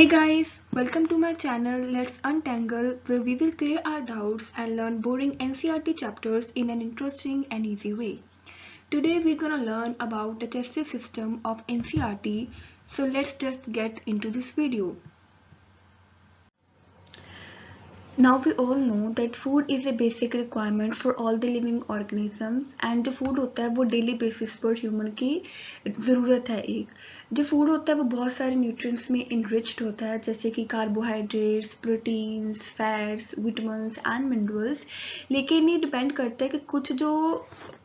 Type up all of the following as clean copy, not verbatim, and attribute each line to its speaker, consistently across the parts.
Speaker 1: Hey guys, welcome to my channel Let's Untangle, where we will clear our doubts and learn boring NCERT chapters in an interesting and easy way. Today we're gonna learn about the digestive system of NCERT, so let's just get into this video. Now we all know that food is a basic requirement for all the living organisms and जो food होता है वो daily basis पर human की ज़रूरत है एक जो food होता है वो बहुत सारे nutrients में enriched होता है जैसे कि carbohydrates, proteins, fats, vitamins and minerals लेकिन ये depend करता है कि कुछ जो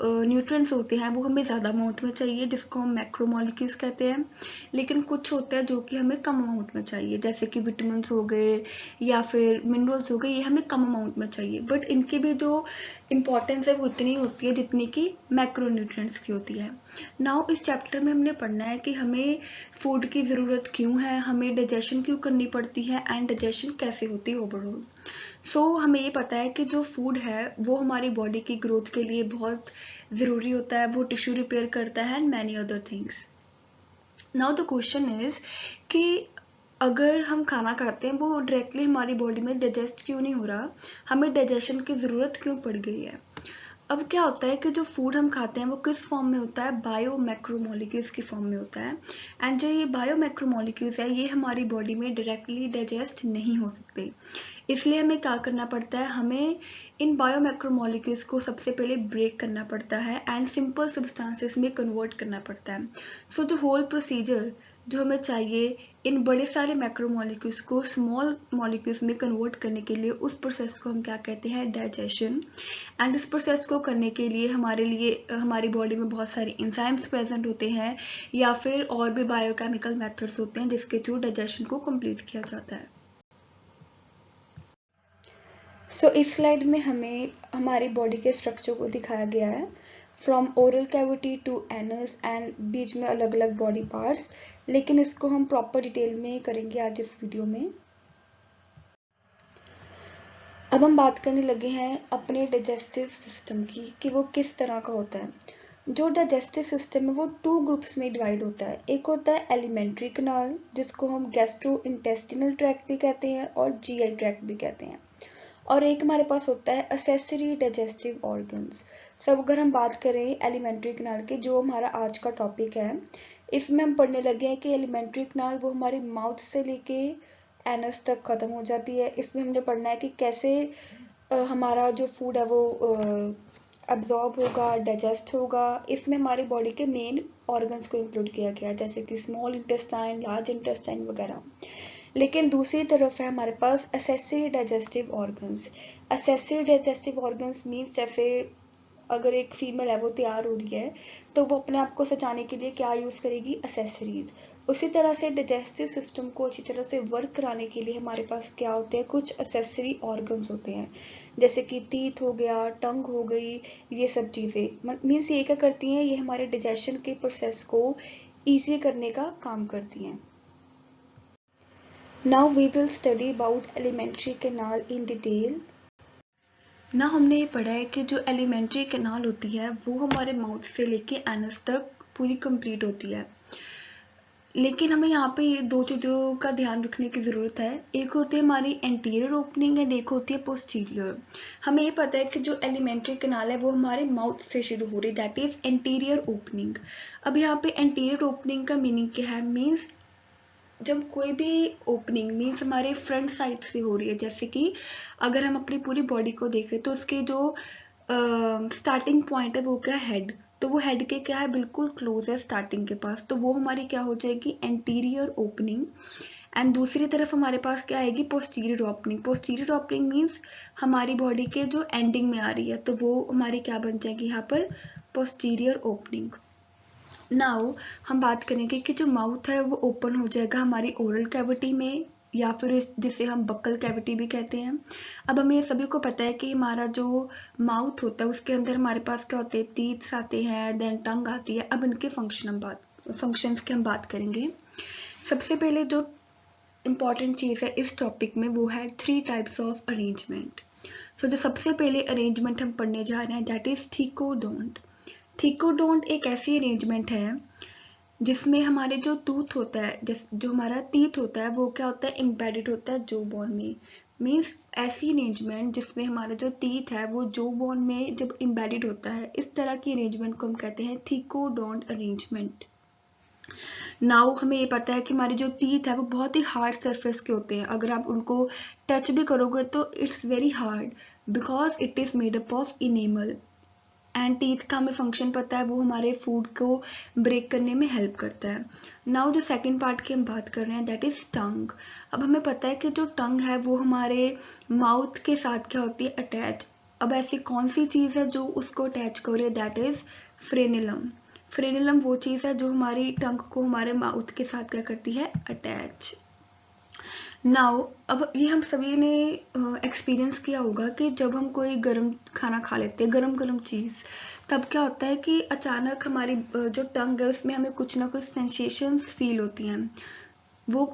Speaker 1: nutrients होते हैं वो हमें ज़्यादा amount में चाहिए जिसको हम macromolecules कहते हैं लेकिन कुछ होता है जो कि हमें कम amount में चाहिए जैसे कि vitamins हो गए या फिर minerals हो गए ये हमें कम अमाउंट में चाहिए बट इनकी भी जो इम्पोर्टेंस है वो इतनी होती है जितनी कि मैक्रोन्यूट्रिएंट्स की होती है। नाउ इस चैप्टर में हमने पढ़ना है कि हमें फूड की ज़रूरत क्यों है, हमें डाइजेशन क्यों करनी पड़ती है एंड डाइजेशन कैसे होती है ओवरऑल। सो हमें ये पता है कि जो फूड है वो हमारी बॉडी की ग्रोथ के लिए बहुत ज़रूरी होता है, वो टिश्यू रिपेयर करता है and many other things. Now the question is कि अगर हम खाना खाते हैं वो डायरेक्टली हमारी बॉडी में डाइजेस्ट क्यों नहीं हो रहा, हमें डाइजेशन की ज़रूरत क्यों पड़ गई है। अब क्या होता है कि जो फूड हम खाते हैं वो किस फॉर्म में होता है, बायो मैक्रोमोलिक्यूल्स की फॉर्म में होता है एंड जो ये बायो मैक्रोमोलिक्यूल्स है ये हमारी बॉडी में डायरेक्टली डाइजेस्ट नहीं हो सकते, इसलिए हमें क्या करना पड़ता है, हमें इन बायो मैक्रोमोलिक्यूल्स को सबसे पहले ब्रेक करना पड़ता है एंड सिंपल सब्सटेंसेस में कन्वर्ट करना पड़ता है। सो जो होल प्रोसीजर जो हमें चाहिए इन बड़े सारे मैक्रोमोलिक्यूल्स को स्मॉल मॉलिक्यूल्स में कन्वर्ट करने के लिए, उस प्रोसेस को हम क्या कहते हैं, डाइजेशन। एंड इस प्रोसेस को करने के लिए हमारी बॉडी में बहुत सारे एंजाइम्स प्रेजेंट होते हैं या फिर और भी बायोकेमिकल मेथड्स होते हैं जिसके थ्रू डाइजेशन को कंप्लीट किया जाता है। सो इस स्लाइड में हमें हमारी बॉडी के स्ट्रक्चर को दिखाया गया है from oral cavity to anus and बीच में अलग अलग बॉडी पार्ट्स, लेकिन इसको हम प्रॉपर डिटेल में करेंगे आज इस वीडियो में। अब हम बात करने लगे हैं अपने डाइजेस्टिव सिस्टम की कि वो किस तरह का होता है। जो डाइजेस्टिव सिस्टम है वो टू ग्रुप्स में डिवाइड होता है, एक होता है एलिमेंट्री कैनाल जिसको हम गैस्ट्रो इंटेस्टिनल ट्रैक्ट भी कहते हैं और जीआई ट्रैक्ट भी कहते हैं, और एक हमारे पास होता है असेसरी डाइजेस्टिव ऑर्गन्स। सब अगर हम बात करें एलिमेंट्री कैनाल की, जो हमारा आज का टॉपिक है, इसमें हम पढ़ने लगे हैं कि एलिमेंट्री कैनाल वो हमारी माउथ से लेके एनस तक खत्म हो जाती है। इसमें हमने पढ़ना है कि कैसे हमारा जो फूड है वो अब्जॉर्ब होगा, डाइजेस्ट होगा। इसमें हमारी बॉडी के मेन ऑर्गन्स को इंक्लूड किया गया है जैसे कि स्मॉल इंटेस्टाइन, लार्ज इंटेस्टाइन वगैरह। लेकिन दूसरी तरफ है हमारे पास accessory digestive organs. Accessory digestive organs means जैसे अगर एक फीमेल है वो तैयार हो रही है तो वो अपने आप को सजाने के लिए क्या यूज़ करेगी, असेसरीज। उसी तरह से डाइजेस्टिव सिस्टम को अच्छी तरह से वर्क कराने के लिए हमारे पास क्या होते हैं, कुछ असेसरी ऑर्गन्स होते हैं जैसे कि टीथ हो गया, टंग हो गई, ये सब चीज़ें मीन्स ये क्या करती हैं, ये हमारे डाइजेशन के प्रोसेस को ईजी करने का काम करती हैं। Now we will study about elementary canal in detail. ना हमने ये पढ़ा है कि जो एलिमेंट्री कैनाल होती है वो हमारे माउथ से लेके एनस तक पूरी कंप्लीट होती है, लेकिन हमें यहाँ पे ये दो चीज़ों का ध्यान रखने की ज़रूरत है। एक होती है हमारी एंटीरियर ओपनिंग एंड एक होती है पोस्टीरियर। हमें ये पता है कि जो एलिमेंट्री कैनाल है वो हमारे माउथ से शुरू हो रही है, दैट इज़ एंटीरियर ओपनिंग। अब यहाँ पे एंटीरियर ओपनिंग का मीनिंग क्या है, मीन्स जब कोई भी ओपनिंग मीन्स हमारे फ्रंट साइड से हो रही है, जैसे कि अगर हम अपनी पूरी बॉडी को देखें तो उसके जो स्टार्टिंग पॉइंट है वो क्या है, हेड, तो वो हेड के क्या है, बिल्कुल क्लोज है स्टार्टिंग के पास, तो वो हमारी क्या हो जाएगी, एंटीरियर ओपनिंग। एंड दूसरी तरफ हमारे पास क्या आएगी, posterior opening. Posterior opening means हमारी बॉडी के जो एंडिंग में आ रही है, तो वो हमारी क्या बन जाएगी यहाँ पर, पोस्टीरियर ओपनिंग। नाउ हम बात करेंगे कि जो माउथ है वो ओपन हो जाएगा हमारी ओरल कैविटी में या फिर जिसे हम बक्कल कैविटी भी कहते हैं। अब हमें सभी को पता है कि हमारा जो माउथ होता है उसके अंदर हमारे पास क्या होते हैं, टीथ्स आते हैं, देन टंग आती है। अब इनके फंक्शंस की हम बात करेंगे। सबसे पहले जो इम्पॉर्टेंट चीज़ है इस टॉपिक में वो है 3 टाइप्स ऑफ अरेंजमेंट। सो जो सबसे पहले अरेंजमेंट हम पढ़ने जा रहे हैं दैट इज थिकोडोंट। थिकोडोंट एक ऐसी अरेंजमेंट है जिसमें हमारे जो टूथ होता है, जो हमारा टीथ होता है वो क्या होता है, एम्बेडेड होता है जो बोन में। मीन्स ऐसी अरेंजमेंट जिसमें हमारा जो टीथ है वो जो बोन में जब एम्बेडेड होता है, इस तरह की अरेंजमेंट को हम कहते हैं थिकोडोंट अरेंजमेंट। नाउ हमें ये पता है कि हमारे जो टीथ है वो बहुत ही हार्ड सरफेस के होते हैं, अगर आप उनको टच भी करोगे तो it's very hard because it is made up of enamel. And teeth का हमें फंक्शन पता है, वो हमारे फूड को ब्रेक करने में हेल्प करता है। नाउ जो सेकंड पार्ट की हम बात कर रहे हैं दैट इज टंग। अब हमें पता है कि जो टंग है वो हमारे माउथ के साथ क्या होती है, अटैच। अब ऐसी कौन सी चीज़ है जो उसको अटैच करे, दैट इज फ्रेनिलम। फ्रेनिलम वो चीज़ है जो हमारी टंग को हमारे माउथ के साथ क्या करती है, अटैच। नाउ अब ये हम सभी ने एक्सपीरियंस किया होगा कि जब हम कोई गर्म खाना खा लेते हैं, गरम गरम चीज़, तब क्या होता है कि अचानक हमारी जो टंग है उसमें हमें कुछ ना कुछ सेंसेशंस फील होती हैं। वो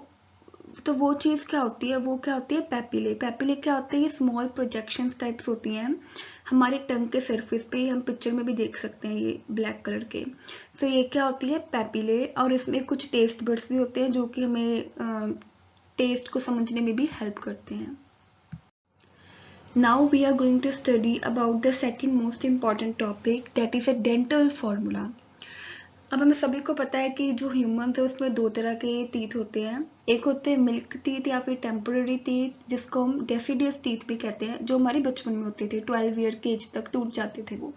Speaker 1: तो वो चीज़ क्या होती है, वो क्या होती है, पैपिले। पैपिले क्या होते हैं, ये स्मॉल प्रोजेक्शंस टाइप्स होती हैं हमारे टंग के सरफेस पे, हम पिक्चर में भी देख सकते हैं ये ब्लैक कलर के। तो ये क्या होती है, पैपिले। और इसमें कुछ टेस्ट बड्स भी होते हैं जो कि हमें टेस्ट को समझने में भी हेल्प करते हैं। Now we are going to study about the second most important topic, that is a dental formula. अब हमें सभी को पता है कि जो ह्यूमंस है उसमें दो तरह के टीथ होते हैं। एक होते हैं मिल्क टीथ या फिर टेम्पररी टीथ, जिसको हम डेसिडियस टीथ भी कहते हैं, जो हमारे बचपन में होते थे, 12 ईयर के एज तक टूट जाते थे वो।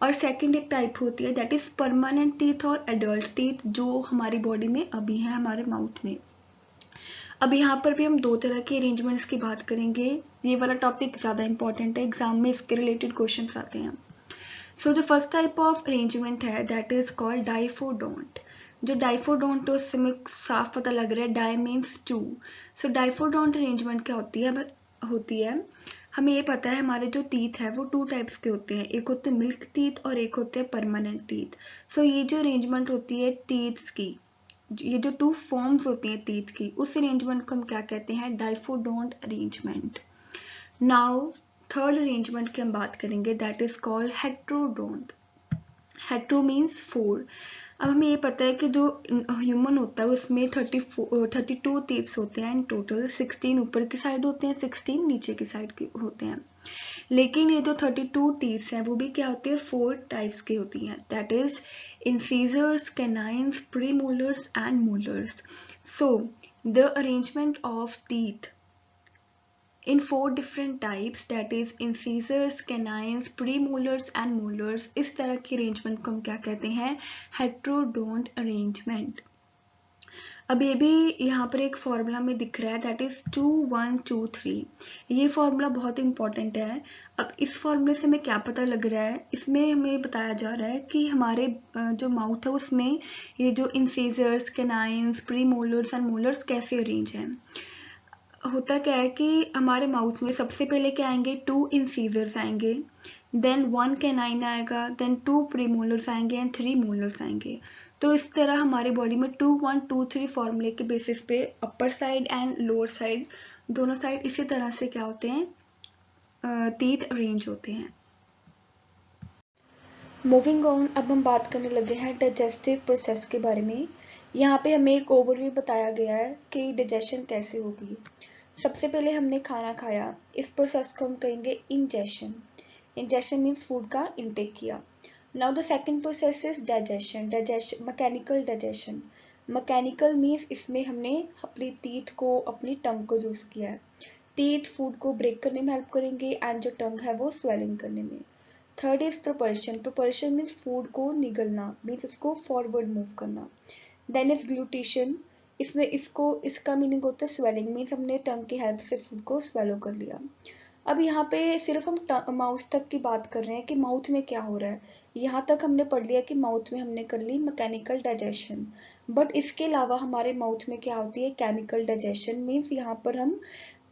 Speaker 1: और सेकंड एक टाइप होती है दैट इज परमानेंट टीथ और एडल्ट टीथ, जो हमारी बॉडी में अभी है हमारे माउथ में। अब यहाँ पर भी हम दो तरह के अरेंजमेंट्स की बात करेंगे। ये वाला टॉपिक ज़्यादा इंपॉर्टेंट है, एग्जाम में इसके रिलेटेड क्वेश्चंस आते हैं। सो जो फर्स्ट टाइप ऑफ अरेंजमेंट है दैट इज कॉल्ड डाइफोडोंट। जो डाइफोडोंट है उससे हमें साफ पता लग रहा है, di means two. So diphyodont arrangement क्या होती है, हमें ये पता है हमारे जो टीथ है वो टू टाइप्स के होते हैं, एक होते हैं मिल्क टीथ और एक होते हैं परमानेंट टीथ। सो ये जो अरेंजमेंट होती है टीथ्स की, ये जो टू फॉर्म्स होती हैं टीथ की, उस अरेंजमेंट को हम क्या कहते हैं, diphyodont arrangement. Now third arrangement की हम बात करेंगे that is called heterodont. Hetero means four. अब हमें ये पता है कि जो ह्यूमन होता है उसमें 32 टीथ्स होते हैं इन टोटल। 16 ऊपर की साइड होते हैं, 16 नीचे की साइड के होते हैं। लेकिन ये जो 32 टीथ्स हैं वो भी क्या होती है, 4 टाइप्स की होती हैं, that is incisors, canines, premolars and molars. So the arrangement of teeth in 4 different types, that is incisors, canines, premolars and molars, इस तरह की अरेंजमेंट को हम क्या कहते हैं, हेट्रोडोंट अरेंजमेंट। अब ये भी यहाँ पर एक फॉर्मूला में दिख रहा है दैट इज 2 1 2 3। ये फॉर्मूला बहुत इंपॉर्टेंट है। अब इस फॉर्मूले से हमें क्या पता लग रहा है, इसमें हमें बताया जा रहा है कि हमारे जो माउथ है उसमें ये जो incisors, canines, premolars and molars कैसे अरेंज हैं। होता क्या है कि हमारे माउथ में सबसे पहले क्या आएंगे, 2 इंसीजर्स आएंगे, देन 1 कैनाइन आएगा, देन 2 प्रीमोलर्स आएंगे एंड 3 मोलर्स आएंगे। तो इस तरह हमारी बॉडी में 2 1 2 3 फॉर्मूले के बेसिस पे upper side and lower side, दोनों साइड इसी तरह से क्या होते हैं, टीथ अरेंज होते हैं। मूविंग ऑन, अब हम बात करने लगे हैं डाइजेस्टिव प्रोसेस के बारे में। यहाँ पे हमें एक ओवरव्यू बताया गया है कि डाइजेशन कैसे होगी। सबसे पहले हमने खाना खाया, इस प्रोसेस को हम कहेंगे इंजेशन। इंजेशन मीन्स फूड का इनटेक किया। Now the second process is digestion. Digestion mechanical digestion. Mechanical means इसमें हमने अपनी टीथ को, अपनी टंग को यूज किया है। टीथ फूड को ब्रेक करने में हेल्प करेंगे एंड जो टंग है वो स्वेलिंग करने में। Third is propulsion. Propulsion means food को निगलना, मीन्स इसको फॉरवर्ड मूव करना। देन इज ग्लूटेशन, इसमें इसका मीनिंग होता है स्वेलिंग, मीन्स हमने टंग की हेल्प से फूड को स्वेलो कर लिया। अब यहाँ पे सिर्फ हम माउथ तक की बात कर रहे हैं कि माउथ में क्या हो रहा है। यहाँ तक हमने पढ़ लिया कि माउथ में हमने कर ली मैकेनिकल डाइजेशन, बट इसके अलावा हमारे माउथ में क्या होती है, केमिकल डाइजेशन। मीन्स यहाँ पर हम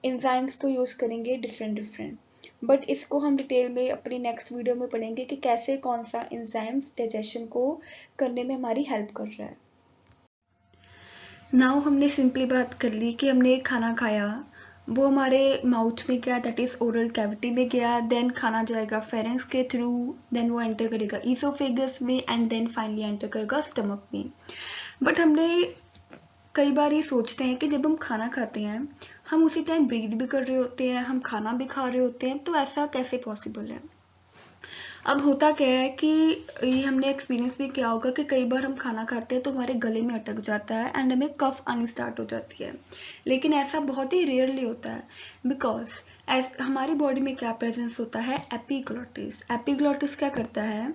Speaker 1: एंजाइम्स को यूज करेंगे डिफरेंट, बट इसको हम डिटेल में अपनी नेक्स्ट वीडियो में पढ़ेंगे कि कैसे कौन सा एंजाइम्स डाइजेशन को करने में हमारी हेल्प कर रहा है। नाउ हमने सिंपली बात कर ली कि हमने खाना खाया, वो हमारे माउथ में गया, दैट इज ओरल कैविटी में गया, देन खाना जाएगा फेरेंक्स के थ्रू, देन वो एंटर करेगा ईसोफेगस में, एंड देन फाइनली एंटर करेगा स्टमक में। बट हमने कई बार ये सोचते हैं कि जब हम खाना खाते हैं हम उसी टाइम ब्रीथ भी कर रहे होते हैं, हम खाना भी खा रहे होते हैं, तो ऐसा कैसे पॉसिबल है? अब होता क्या है कि ये हमने एक्सपीरियंस भी किया होगा कि कई बार हम खाना खाते हैं तो हमारे गले में अटक जाता है एंड हमें कफ आनी स्टार्ट हो जाती है, लेकिन ऐसा बहुत ही रेयरली होता है बिकॉज हमारी बॉडी में क्या प्रेजेंस होता है, एपिग्लॉटिस। एपिग्लॉटिस क्या करता है?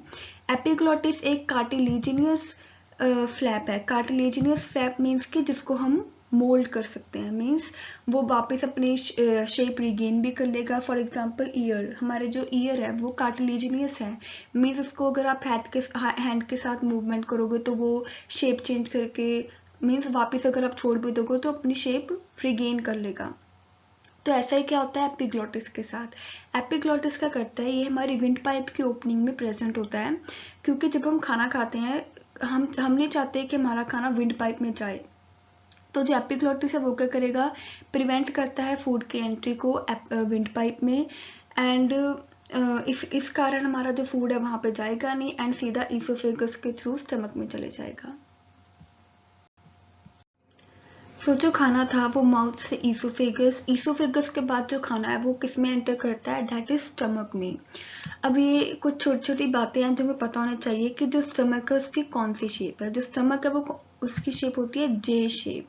Speaker 1: एपिग्लॉटिस एक कार्टिलेजिनियस फ्लैप है। कार्टिलेजिनियस फ्लैप मीन्स कि जिसको हम मोल्ड कर सकते हैं, मीन्स वो वापस अपनी शेप रिगेन भी कर लेगा। फॉर एग्जांपल ईयर, हमारे जो ईयर है वो कार्टिलेजिनियस है, मीन्स इसको अगर आप हैंड के साथ मूवमेंट करोगे तो वो शेप चेंज करके, मीन्स वापस अगर आप छोड़ भी दोगे तो अपनी शेप रिगेन कर लेगा। तो ऐसा ही क्या होता है एपिग्लॉटिस के साथ? एपिग्लॉटिस क्या करता है, ये हमारी विंड पाइप की ओपनिंग में प्रेजेंट होता है, क्योंकि जब हम खाना खाते हैं हम नहीं चाहते कि हमारा खाना विंड पाइप में जाए, तो जो एपिग्लॉटिस है वो क्या करेगा, प्रिवेंट करता है फूड की एंट्री को विंड पाइप में, एंड इस कारण हमारा जो फूड है वहां पे जाएगा नहीं एंड सीधा ईसोफेगस के थ्रू स्टमक में चले जाएगा। सो जो खाना था वो माउथ से ईसोफेगस के बाद जो खाना है वो किस में एंटर करता है, दैट इज स्टमक में। अब ये कुछ छोटी छोटी बातें हैं जो हमें पता होना चाहिए कि जो स्टमक है उसकी कौन सी शेप है। जो स्टमक है वो उसकी शेप होती है जे शेप।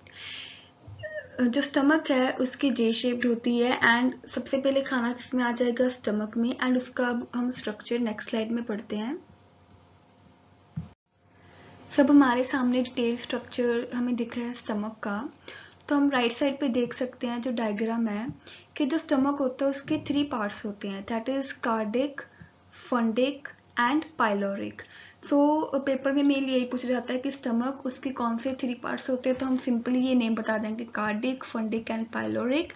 Speaker 1: जो स्टमक है उसकी जे शेप्ड होती है एंड सबसे पहले खाना किसमें आ जाएगा, स्टमक में, एंड उसका अब हम स्ट्रक्चर नेक्स्ट स्लाइड में पढ़ते हैं। सब हमारे सामने डिटेल स्ट्रक्चर हमें दिख रहा है स्टमक का। तो हम राइट साइड पे देख सकते हैं जो डायग्राम है कि जो स्टमक होता है उसके 3 पार्ट्स होते हैं, that is cardiac, fundic and pyloric. So paper में मेनली यही पूछा जाता है कि स्टमक उसके कौन से 3 पार्ट्स होते हैं, तो हम सिंपली ये नेम बता देंगे, कार्डिक, फंडिक एंड पाइलोरिक।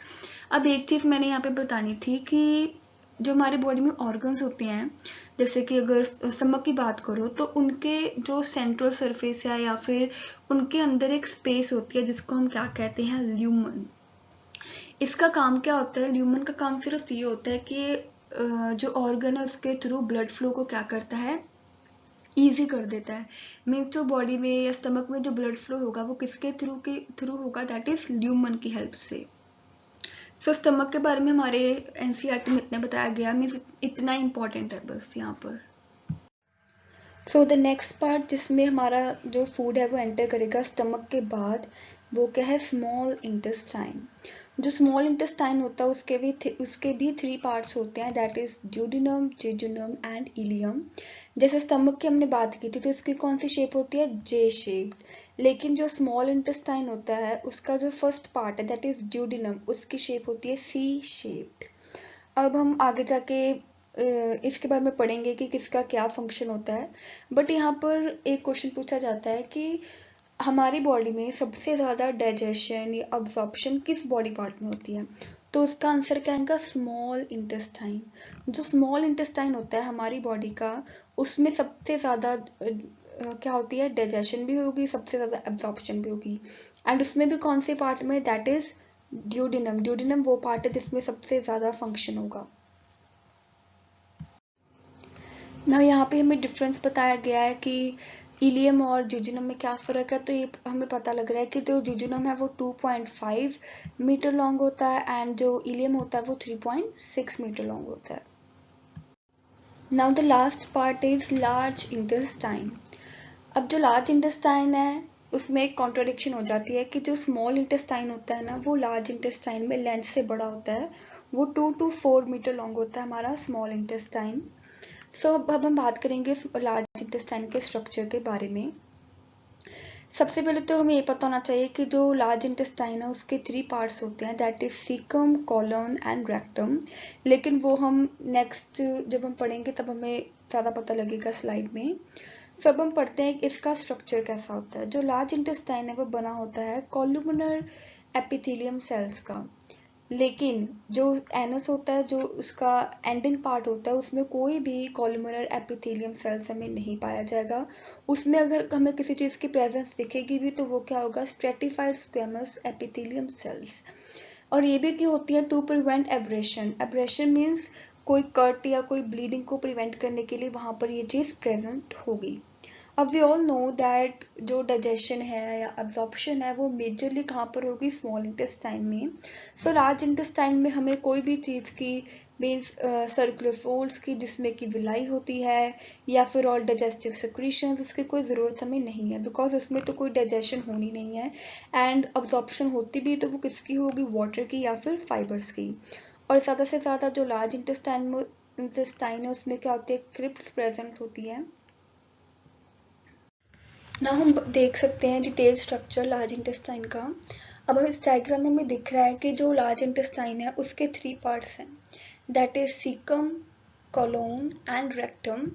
Speaker 1: अब एक चीज मैंने यहाँ पे बतानी थी कि जो हमारी बॉडी में ऑर्गन्स होते हैं, जैसे कि अगर स्टमक की बात करो तो उनके जो सेंट्रल सरफेस है या फिर उनके अंदर एक स्पेस होती है जिसको हम क्या कहते हैं, ल्यूमन। इसका काम क्या होता है, ल्यूमन का काम सिर्फ ये होता है कि जो ऑर्गन है उसके थ्रू ब्लड फ्लो को क्या करता है, ईजी कर देता है। मीन्स जो बॉडी में या स्टमक में जो ब्लड फ्लो होगा वो किसके थ्रू होगा, दैट इज ल्यूमन की हेल्प से। सो स्टमक के बारे में हमारे एनसीईआरटी में इतना बताया गया, मीन्स इतना इंपॉर्टेंट है बस यहाँ पर। सो द नेक्स्ट पार्ट जिसमें हमारा जो फूड है वो एंटर करेगा स्टमक के बाद, वो क्या है, स्मॉल इंटेस्टाइन। जो स्मॉल इंटेस्टाइन होता है उसके भी 3 पार्ट्स होते हैं, that is duodenum, jejunum and ileum. जैसे स्टमक की हमने बात की थी तो इसकी कौन सी शेप होती है, जे शेप्ड, लेकिन जो स्मॉल इंटेस्टाइन होता है उसका जो फर्स्ट पार्ट है दैट इज ड्यूडिनम, उसकी शेप होती है सी शेप्ड। अब हम आगे जाके इसके बारे में पढ़ेंगे कि किसका क्या फंक्शन होता है, बट यहाँ पर एक क्वेश्चन पूछा जाता है कि हमारी बॉडी में सबसे ज्यादा डाइजेशन या अब्जॉर्प्शन किस बॉडी पार्ट में होती है, तो उसका आंसर क्या आएगा, स्मॉल इंटेस्टाइन। जो स्मॉल इंटेस्टाइन होता है हमारी बॉडी का, उसमें सबसे ज्यादा क्या होती है, डाइजेशन भी होगी, सबसे ज्यादा एब्जॉर्प्शन भी होगी, एंड उसमें भी कौन से पार्ट में, दैट इज ड्यूडिनम। ड्यूडिनम वो पार्ट है जिसमें सबसे ज्यादा फंक्शन होगा। ना यहाँ पे हमें डिफरेंस बताया गया है कि इलियम और जुजुनम में क्या फर्क है, तो ये हमें पता लग रहा है कि जो जुजुनम है वो 2.5 मीटर लॉन्ग होता है एंड जो इलियम होता है वो 3.6 मीटर लॉन्ग होता है। Now the last part is large intestine. अब जो लार्ज इंटेस्टाइन है उसमें एक कॉन्ट्राडिक्शन हो जाती है कि जो स्मॉल इंटेस्टाइन होता है ना वो लार्ज इंटेस्टाइन में लेंथ से बड़ा होता है, वो 2 to 4 मीटर लॉन्ग होता है हमारा स्मॉल इंटेस्टाइन। सो अब हम बात करेंगे लार्ज इंटेस्टाइन के स्ट्रक्चर के बारे में। सबसे पहले तो हमें ये पता होना चाहिए कि जो लार्ज इंटेस्टाइन है उसके 3 पार्ट्स होते हैं, that is caecum, colon and rectum, लेकिन वो हम नेक्स्ट जब हम पढ़ेंगे तब हमें ज़्यादा पता लगेगा स्लाइड में। सब हम पढ़ते हैं कि इसका स्ट्रक्चर कैसा होता है। जो लार्ज इंटेस्टाइन है वो बना होता है कॉलुमनर एपिथेलियम सेल्स का, लेकिन जो एनस होता है, जो उसका एंडिंग पार्ट होता है, उसमें कोई भी कॉलुमनर एपिथेलियम सेल्स हमें नहीं पाया जाएगा। उसमें अगर हमें किसी चीज़ की प्रेजेंस दिखेगी भी तो वो क्या होगा, स्ट्रेटिफाइड स्क्वेमस एपिथेलियम सेल्स। और ये भी क्यों होती है? To prevent abrasion. Abrasion means कोई कट या कोई ब्लीडिंग को प्रिवेंट करने के लिए वहाँ पर ये चीज़ प्रेजेंट होगी। अब वी ऑल नो दैट जो डाइजेशन है या अब्जॉर्प्शन है वो मेजरली कहाँ पर होगी? स्मॉल इंटेस्टाइन में। सो लार्ज इंटेस्टाइन में हमें कोई भी चीज़ की मीन्स सर्कुलर फोल्ड्स की जिसमें कि विलाई होती है या फिर और डाइजेस्टिव सेक्रीशंस, उसकी कोई ज़रूरत हमें नहीं है, बिकॉज उसमें तो कोई डाइजेशन होनी नहीं है। एंड अब्जॉर्प्शन होती भी तो वो किसकी होगी? वाटर की या फिर फाइबर्स की। और ज़्यादा से ज़्यादा जो लार्ज इंटेस्टाइन है उसमें क्या होती है? क्रिप्ट प्रेजेंट होती है। ना हम देख सकते हैं डिटेल स्ट्रक्चर लार्ज इंटेस्टाइन का। अब इस डायग्राम में हमें दिख रहा है कि जो लार्ज इंटेस्टाइन है उसके 3 पार्ट्स हैं, that is caecum, colon and rectum.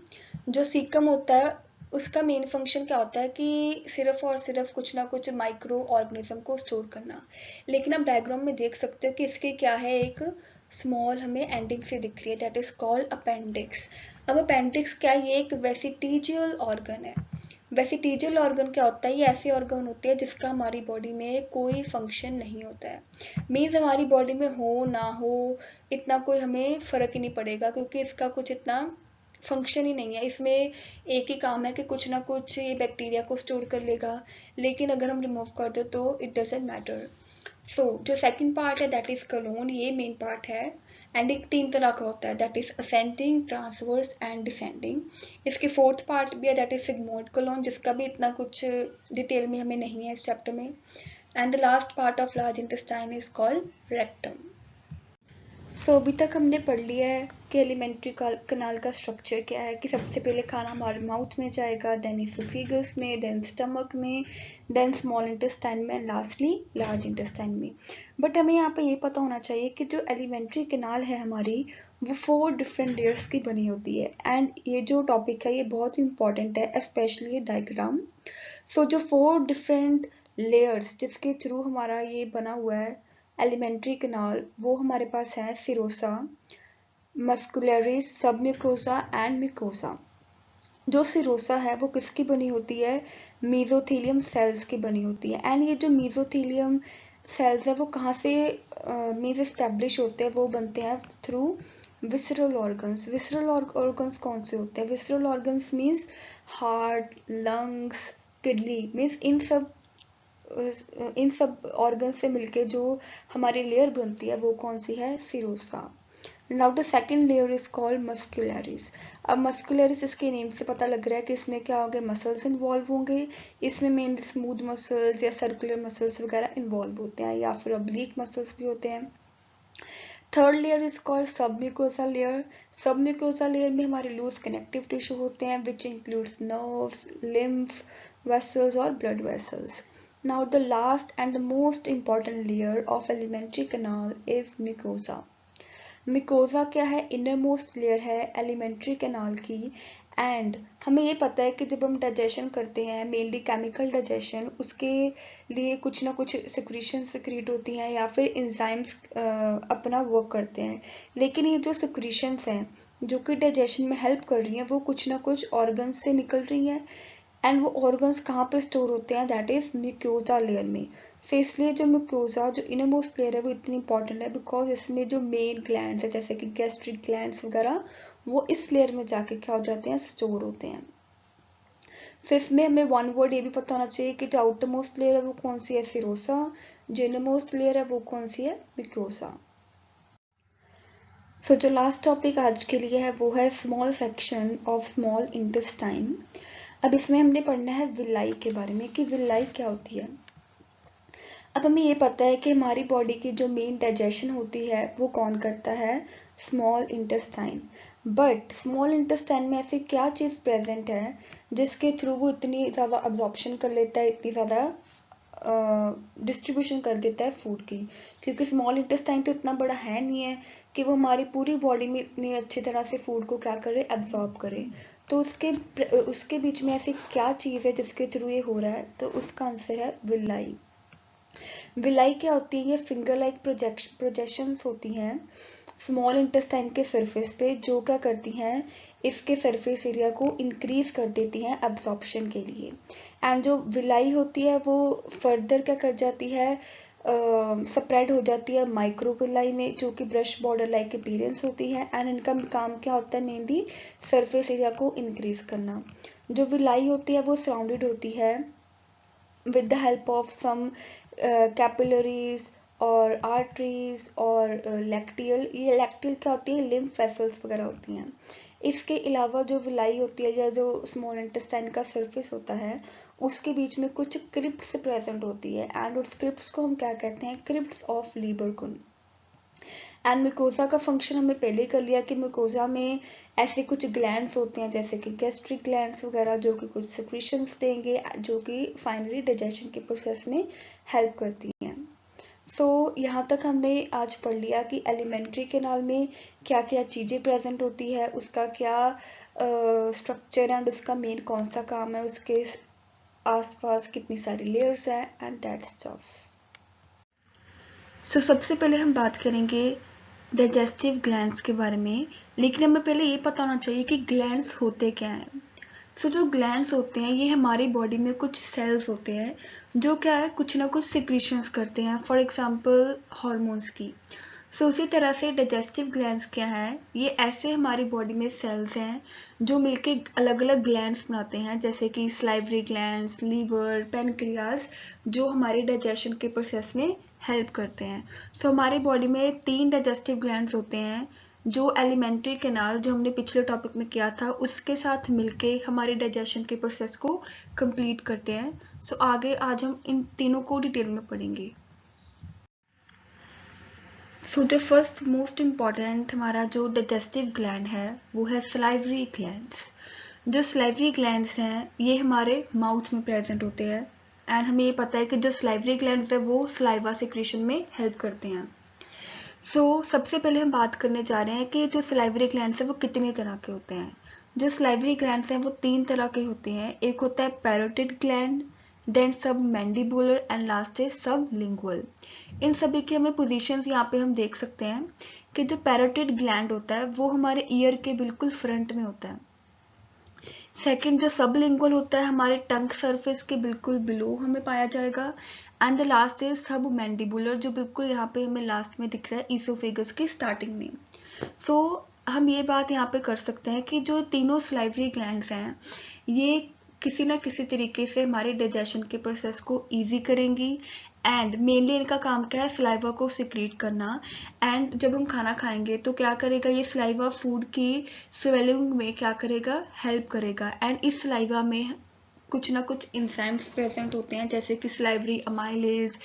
Speaker 1: जो सीकम होता है उसका मेन फंक्शन क्या होता है कि सिर्फ और सिर्फ कुछ ना कुछ माइक्रो ऑर्गेनिज्म को स्टोर करना। लेकिन आप डायग्राम में देख सकते हो कि इसके क्या है, एक स्मॉल हमें एंडिंग से दिख रही है, दैट इज कॉल्ड अपेंडिक्स। अब अपेंडिक्स क्या है? ये एक वेसिटिजियल ऑर्गन है। वेसिटिजियल ऑर्गन क्या होता है? ये ऐसी ऑर्गन होती है जिसका हमारी बॉडी में कोई फंक्शन नहीं होता है। मीन्स हमारी बॉडी में हो ना हो इतना कोई हमें फर्क ही नहीं पड़ेगा, क्योंकि इसका कुछ इतना फंक्शन ही नहीं है। इसमें एक ही काम है कि कुछ ना कुछ ये बैक्टीरिया को स्टोर कर लेगा, लेकिन अगर हम रिमूव कर दो तो इट डजेंट मैटर। सो जो सेकंड पार्ट है दैट इज कलोन, ये मेन पार्ट है। एंड एक 3 तरह का होता है, that is ascending, transverse and descending. इसके 4th पार्ट भी है, दैट इज सिग्मोइड कलोन, जिसका भी इतना कुछ डिटेल में हमें नहीं है इस चैप्टर में। And the last part of large intestine is called rectum. So अभी तक हमने पढ़ लिया है कि एलिमेंट्री कनाल का स्ट्रक्चर क्या है, कि सबसे पहले खाना हमारे माउथ में जाएगा, देन इसोफेगस में, देन स्टमक में, देन स्मॉल इंटेस्टाइन में, लास्टली लार्ज इंटेस्टाइन में। बट हमें यहाँ पे ये पता होना चाहिए कि जो एलिमेंट्री कनाल है हमारी वो 4 डिफरेंट लेयर्स की बनी होती है। एंड ये जो टॉपिक है ये बहुत ही इंपॉर्टेंट है, स्पेशली डायग्राम। सो जो 4 डिफरेंट लेयर्स जिसके थ्रू हमारा ये बना हुआ है एलिमेंट्री कनाल, वो हमारे पास है serosa, muscularis, submucosa and mucosa. जो सिरोसा है वो किसकी बनी होती है? मेसोथेलियम सेल्स की बनी होती है। एंड ये जो मेसोथेलियम सेल्स है वो कहाँ से मीन्स एस्टेब्लिश होते हैं? वो बनते हैं through visceral organs. Visceral organs कौन से होते हैं? Visceral organs means heart, lungs, kidney, means in सब ऑर्गन से मिलके जो हमारी लेयर बनती है वो कौन सी है? Serosa. Now the second layer is called muscularis. अब मस्कुलरिस इसके नेम से पता लग रहा है कि इसमें क्या होंगे? मसल्स इन्वॉल्व होंगे। इसमें मेन स्मूथ मसल्स या सर्कुलर मसल्स वगैरह इन्वॉल्व होते हैं, या फिर ऑब्लिक मसल्स भी होते हैं। Third layer is called submucosa layer. Submucosa layer में हमारे लूज कनेक्टिव टिश्यू होते हैं, which includes nerves, lymph vessels और blood vessels. Now the last and the most important layer of alimentary canal is mucosa. Mucosa क्या है? Inner most layer है alimentary canal की। And हमें ये पता है कि जब हम डाइजेशन करते हैं, मेनली केमिकल डाइजेशन, उसके लिए कुछ ना कुछ सिक्रीशन सिक्रीट होती हैं या फिर एंजाइम्स अपना वर्क करते हैं। लेकिन ये जो सिक्रीशंस हैं जो कि डाइजेशन में हेल्प कर रही हैं वो कुछ ना कुछ ऑर्गन्स से निकल रही हैं। एंड वो ऑर्गन्स कहाँ पे स्टोर होते हैं? दैट इज म्यूकोसा लेयर में। सो इसलिए जो म्यूकोसा जो इनरमोस्ट लेयर है वो इतनी इंपॉर्टेंट है, बिकॉज इसमें जो मेन ग्लैंड्स है जैसे कि गैस्ट्रिक ग्लैंड्स वगैरह वो इस लेयर में जाके क्या हो जाते हैं? स्टोर होते हैं। सो इसमें हमें वन वर्ड ये भी पता होना चाहिए कि जो आउटर मोस्ट लेयर है वो कौन सी है? सिरोसा। जो इनरमोस्ट लेयर है वो कौन सी है? म्यूकोसा। सो जो लास्ट टॉपिक आज के लिए है वो है small section of small intestine. अब इसमें हमने पढ़ना है विलाई के बारे में कि विलाई क्या होती है। अब हमें ये पता है कि हमारी बॉडी की जो मेन डाइजेशन होती है वो कौन करता है? Small intestine. But small intestine में ऐसी क्या चीज़ प्रेजेंट है जिसके थ्रू वो इतनी ज़्यादा अब्जॉर्प्शन कर लेता है, इतनी ज़्यादा डिस्ट्रीब्यूशन कर देता है फूड की? क्योंकि स्मॉल इंटेस्टाइन तो इतना बड़ा है नहीं है कि वो हमारी पूरी बॉडी में इतनी अच्छी तरह से फूड को क्या करे? एब्जॉर्ब करे। तो उसके बीच में ऐसी क्या चीज़ है जिसके थ्रू ये हो रहा है? तो उसका आंसर है विलाई। विलाई क्या होती है? ये फिंगर लाइक प्रोजेक्शंस होती हैं स्मॉल इंटेस्टाइन के सरफेस पे, जो क्या करती हैं? इसके सरफेस एरिया को इंक्रीज कर देती हैं एब्जॉर्प्शन के लिए। एंड जो विलाई होती है वो फर्दर क्या कर जाती है? स्प्रेड हो जाती है माइक्रोविलाई में, जो कि ब्रश बॉर्डर लाइक अपीयरेंस होती है। एंड इनका काम क्या होता है, मेनली सरफेस एरिया को इंक्रीज करना। जो विलाई होती है वो सराउंडेड होती है with the help of some capillaries और arteries और lacteal। ये lacteal क्या होती है, lymph vessels वगैरह होती हैं। इसके अलावा जो विलाई होती है या जो स्मॉल इंटेस्टाइन का सरफेस होता है उसके बीच में कुछ क्रिप्ट्स प्रेजेंट होती है एंड उस क्रिप्ट्स को हम क्या कहते हैं, क्रिप्ट्स ऑफ लीबरकुन। एंड म्यूकोजा का फंक्शन हमने पहले ही कर लिया कि म्यूकोजा में ऐसे कुछ ग्लैंड्स होते हैं जैसे कि गैस्ट्रिक ग्लैंड्स वगैरह, जो कि कुछ सिक्रीशंस देंगे जो कि फाइनली डाइजेशन के प्रोसेस में हेल्प करती हैं। सो यहाँ तक हमने आज पढ़ लिया कि एलिमेंट्री कैनाल में क्या क्या चीज़ें प्रेजेंट होती है, उसका क्या स्ट्रक्चर एंड उसका मेन कौन सा काम है, उसके आसपास कितनी सारी लेयर्स हैं एंड दैट स्टफ। सो सबसे पहले हम बात करेंगे डाइजेस्टिव ग्लैंड्स के बारे में, लेकिन हमें पहले ये पता होना चाहिए कि ग्लैंड्स होते क्या हैं। सो जो ग्लैंड्स होते हैं ये हमारी बॉडी में कुछ सेल्स होते हैं जो क्या है, कुछ ना कुछ सिक्रीशंस करते हैं, फॉर एग्जांपल हार्मोन्स की। सो उसी तरह से डाइजेस्टिव ग्लैंड्स क्या है, ये ऐसे हमारी बॉडी में सेल्स हैं जो मिलके अलग अलग ग्लैंड्स बनाते हैं, जैसे कि सलाइवरी ग्लैंड्स, लीवर, पैनक्रियाज, जो हमारे डाइजेशन के प्रोसेस में हेल्प करते हैं। सो हमारी बॉडी में 3 डाइजेस्टिव ग्लैंड्स होते हैं जो एलिमेंट्री कैनाल, जो हमने पिछले टॉपिक में किया था, उसके साथ मिलके हमारे डाइजेशन के प्रोसेस को कंप्लीट करते हैं। सो आगे आज हम इन तीनों को डिटेल में पढ़ेंगे। So the first most important हमारा जो डाइजेस्टिव ग्लैंड है वो है सलाइवरी ग्लैंड्स। जो सलाइवरी ग्लैंड्स हैं ये हमारे माउथ में प्रेजेंट होते हैं एंड हमें ये पता है कि जो सलाइवरी ग्लैंड्स है वो सलाइवा सिक्रीशन में हेल्प करते हैं। सबसे पहले हम बात करने जा रहे हैं कि जो सलाइवरी ग्लैंड्स है वो कितने तरह के होते हैं। जो सलाइवरी ग्लैंड्स हैं वो 3 तरह के होते हैं। एक होता है पैरोटिड ग्लैंड, देन सब मैंडिबुलर एंड लास्ट इज सब लिंगुअल। इन सभी की हमें पोजीशंस यहाँ पे हम देख सकते हैं कि जो पैरोटिड ग्लैंड होता है वो हमारे ईयर के बिल्कुल फ्रंट में होता है। सेकंड जो सबलिंगुअल होता है हमारे टंग सरफेस के बिल्कुल बिलो हमें पाया जाएगा। एंड द लास्ट इज सब मैंडिबुलर, जो बिल्कुल यहाँ पे हमें लास्ट में दिख रहा है ईसोफेगस की स्टार्टिंग में। हम ये बात यहाँ पे कर सकते हैं कि जो तीनों सलाइवरी ग्लैंड्स हैं ये किसी ना किसी तरीके से हमारे डाइजेशन के प्रोसेस को इजी करेंगी एंड मेनली इनका काम क्या है, सलाइवा को सिक्रीट करना। एंड जब हम खाना खाएंगे तो क्या करेगा, ये सलाइवा फूड की स्वेलिंग में क्या करेगा, हेल्प करेगा। एंड इस सलाइवा में कुछ ना कुछ इंजाइम्स प्रेजेंट होते हैं जैसे कि सलाइवरी अमाइलेज,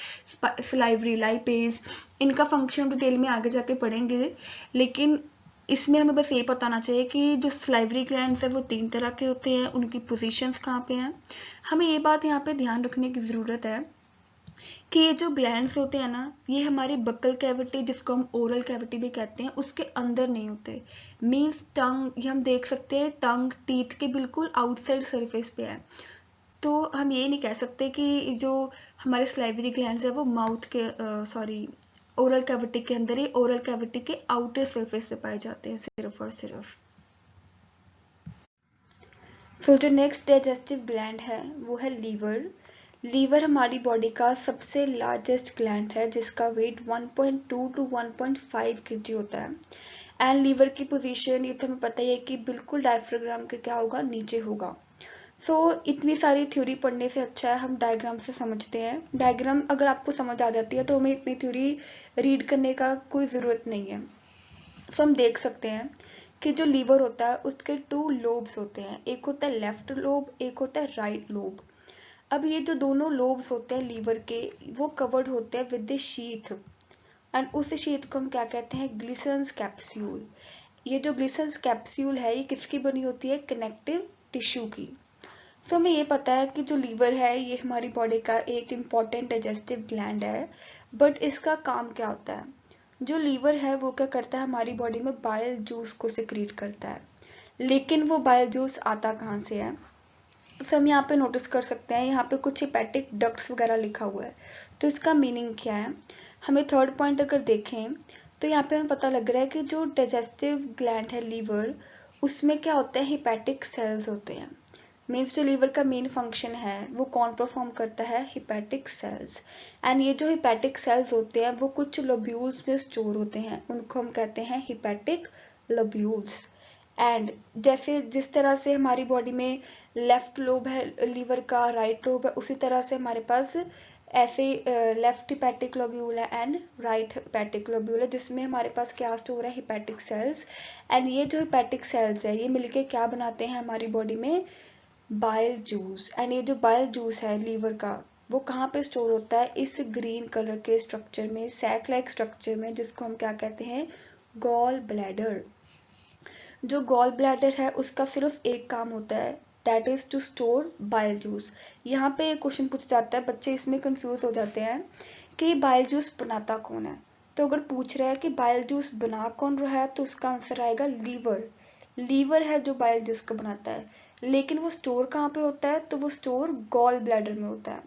Speaker 1: सलाइवरी लाइपेज। इनका फंक्शन डिटेल में आगे जाके पढ़ेंगे, लेकिन इसमें हमें बस ये पता होना चाहिए कि जो सलाइवरी ग्लैंड्स है वो 3 तरह के होते हैं, उनकी पोजीशंस कहाँ पे हैं। हमें ये बात यहाँ पे ध्यान रखने की ज़रूरत है कि ये जो ग्लैंड्स होते हैं ना ये हमारी बक्कल कैविटी, जिसको हम ओरल कैविटी भी कहते हैं, उसके अंदर नहीं होते। मीन्स टंग, ये हम देख सकते हैं टंग टीथ के बिल्कुल आउटसाइड सरफेस पे है। तो हम ये नहीं कह सकते कि जो हमारे सलाइवरी ग्लैंड्स है वो माउथ के ओरल कैविटी के अंदर ही, ओरल कैविटी के आउटर सरफेस पे पाए जाते हैं सिर्फ और सिर्फ। जो नेक्स्ट डाइजेस्टिव ग्लैंड है वो है लीवर। लीवर हमारी बॉडी का सबसे लार्जेस्ट ग्लैंड है जिसका वेट 1.2 टू 1.5 kg होता है। एंड लीवर की पोजीशन ये तो हमें पता ही है कि बिल्कुल डायफ्राम के क्या होगा, नीचे होगा। इतनी सारी थ्योरी पढ़ने से अच्छा है हम डायग्राम से समझते हैं। डायग्राम अगर आपको समझ आ जाती है तो हमें इतनी थ्योरी रीड करने का कोई ज़रूरत नहीं है। हम देख सकते हैं कि जो लीवर होता है उसके 2 लोब्स होते हैं, एक होता है लेफ्ट लोब, एक होता है राइट लोब। अब ये जो दोनों लोब्स होते हैं लीवर के वो कवर्ड होते हैं विद द शीथ एंड उस शीथ को हम क्या कहते हैं, ग्लिसन्स कैप्सूल। ये जो ग्लिसन्स कैप्सूल है ये किसकी बनी होती है, कनेक्टिव टिश्यू की। हमें ये पता है कि जो लीवर है ये हमारी बॉडी का एक इम्पॉर्टेंट डाइजेस्टिव ग्लैंड है, बट इसका काम क्या होता है। जो लीवर है वो क्या करता है, हमारी बॉडी में बाइल जूस को सिक्रीट करता है, लेकिन वो बाइल जूस आता कहाँ से है। हम यहाँ पे नोटिस कर सकते हैं, यहाँ पे कुछ हिपैटिक डक्ट्स वगैरह लिखा हुआ है, तो इसका मीनिंग क्या है। हमें थर्ड पॉइंट अगर देखें तो यहाँ पे हमें पता लग रहा है कि जो डाइजेस्टिव ग्लैंड है लीवर, उसमें क्या होता है, हिपैटिक सेल्स होते हैं। मीन्स जो लीवर का मेन फंक्शन है वो कौन परफॉर्म करता है, हिपैटिक सेल्स। एंड ये जो हिपैटिक सेल्स होते हैं वो कुछ लोब्यूल्स में स्टोर होते हैं, उनको हम कहते हैं हिपैटिक लोब्यूल्स। एंड जैसे जिस तरह से हमारी बॉडी में लेफ्ट लोब है लीवर का, राइट लोब है, उसी तरह से हमारे पास ऐसे लेफ्ट हिपैटिक लोब्यूल है एंड राइट हिपैटिक लोब्यूल है, जिसमें हमारे पास क्या स्टोर है, हिपैटिक सेल्स। एंड ये जो हिपैटिक सेल्स है ये मिलके क्या बनाते हैं हमारी बॉडी में, बाइल जूस। एंड ये जो बाइल जूस है लीवर का वो कहाँ पे स्टोर होता है, इस ग्रीन कलर के स्ट्रक्चर में, सैक लाइक स्ट्रक्चर में, जिसको हम क्या कहते हैं, गॉल ब्लैडर। जो गॉल ब्लैडर है उसका सिर्फ एक काम होता है, that is to store bile juice. यहाँ पे एक क्वेश्चन पूछा जाता है, बच्चे इसमें कंफ्यूज हो जाते हैं कि बाइल जूस बनाता कौन है। तो अगर पूछ रहा है कि बाइल जूस बना कौन रहा है तो उसका आंसर आएगा लीवर। लीवर है जो बाइल जूस को बनाता है, लेकिन वो स्टोर कहाँ पे होता है, तो वो स्टोर गॉल ब्लैडर में होता है।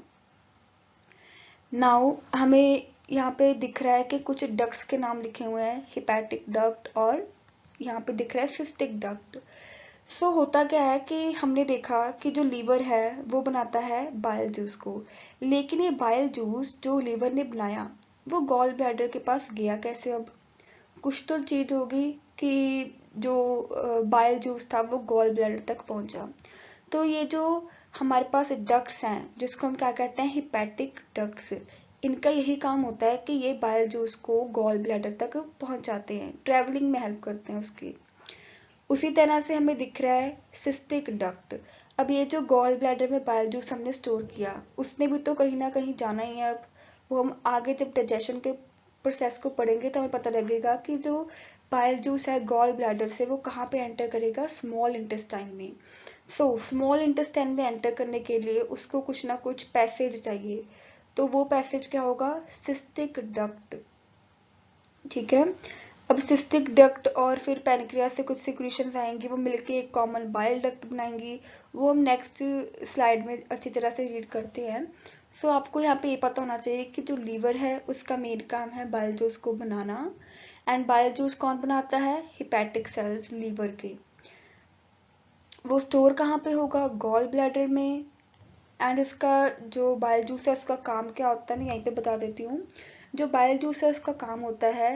Speaker 1: नाउ हमें यहाँ पे दिख रहा है कि कुछ डक्ट्स के नाम लिखे हुए हैं, हिपैटिक डक्ट और यहाँ पे दिख रहा है सिस्टिक डक्ट। सो होता क्या है कि हमने देखा कि जो लीवर है वो बनाता है बाइल जूस को, लेकिन ये बाइल जूस जो लीवर ने बनाया वो गॉल ब्लैडर के पास गया कैसे। अब कुछ तो चीज होगी कि जो बाइल जूस था वो गॉल ब्लैडर तक पहुंचा। तो ये जो हमारे पास डक्ट्स हैं जिसको हम क्या कहते हैं, हिपैटिक डक्ट्स, इनका यही काम होता है कि ये बाइल जूस को गॉल ब्लैडर तक पहुंचाते हैं, ट्रेवलिंग में हेल्प करते हैं उसकी। उसी तरह से हमें दिख रहा है सिस्टिक डक्ट। अब ये जो गॉल ब्लैडर में बाइल जूस हमने स्टोर किया उसने भी तो कहीं ना कहीं जाना ही है। अब वो हम आगे जब डाइजेशन के प्रोसेस को पढ़ेंगे तो हमें पता लगेगा कि जो बाइल जूस है गॉल ब्लैडर से वो कहाँ पे एंटर करेगा, स्मॉल इंटेस्टाइन में। सो स्मॉल इंटेस्टाइन में एंटर करने के लिए उसको कुछ ना कुछ पैसेज चाहिए, तो वो पैसेज क्या होगा, सिस्टिक डक्ट। ठीक है। अब सिस्टिक डक्ट और फिर पैनक्रियास से कुछ सिक्रीशंस आएंगी, वो मिलके एक कॉमन बाइल डक्ट बनाएंगी। वो हम नेक्स्ट स्लाइड में अच्छी तरह से रीड करते हैं। सो आपको यहाँ पे ये पता होना चाहिए कि जो लीवर है उसका मेन काम है बाइल जूस को बनाना। एंड बाइल जूस कौन बनाता है, हिपैटिक सेल्स लीवर के। वो स्टोर कहाँ पे होगा, गॉल ब्लैडर में। एंड उसका जो बाइल जूस है उसका काम क्या होता है, मैं यहीं पे बता देती हूँ। जो बाइल जूस है उसका काम होता है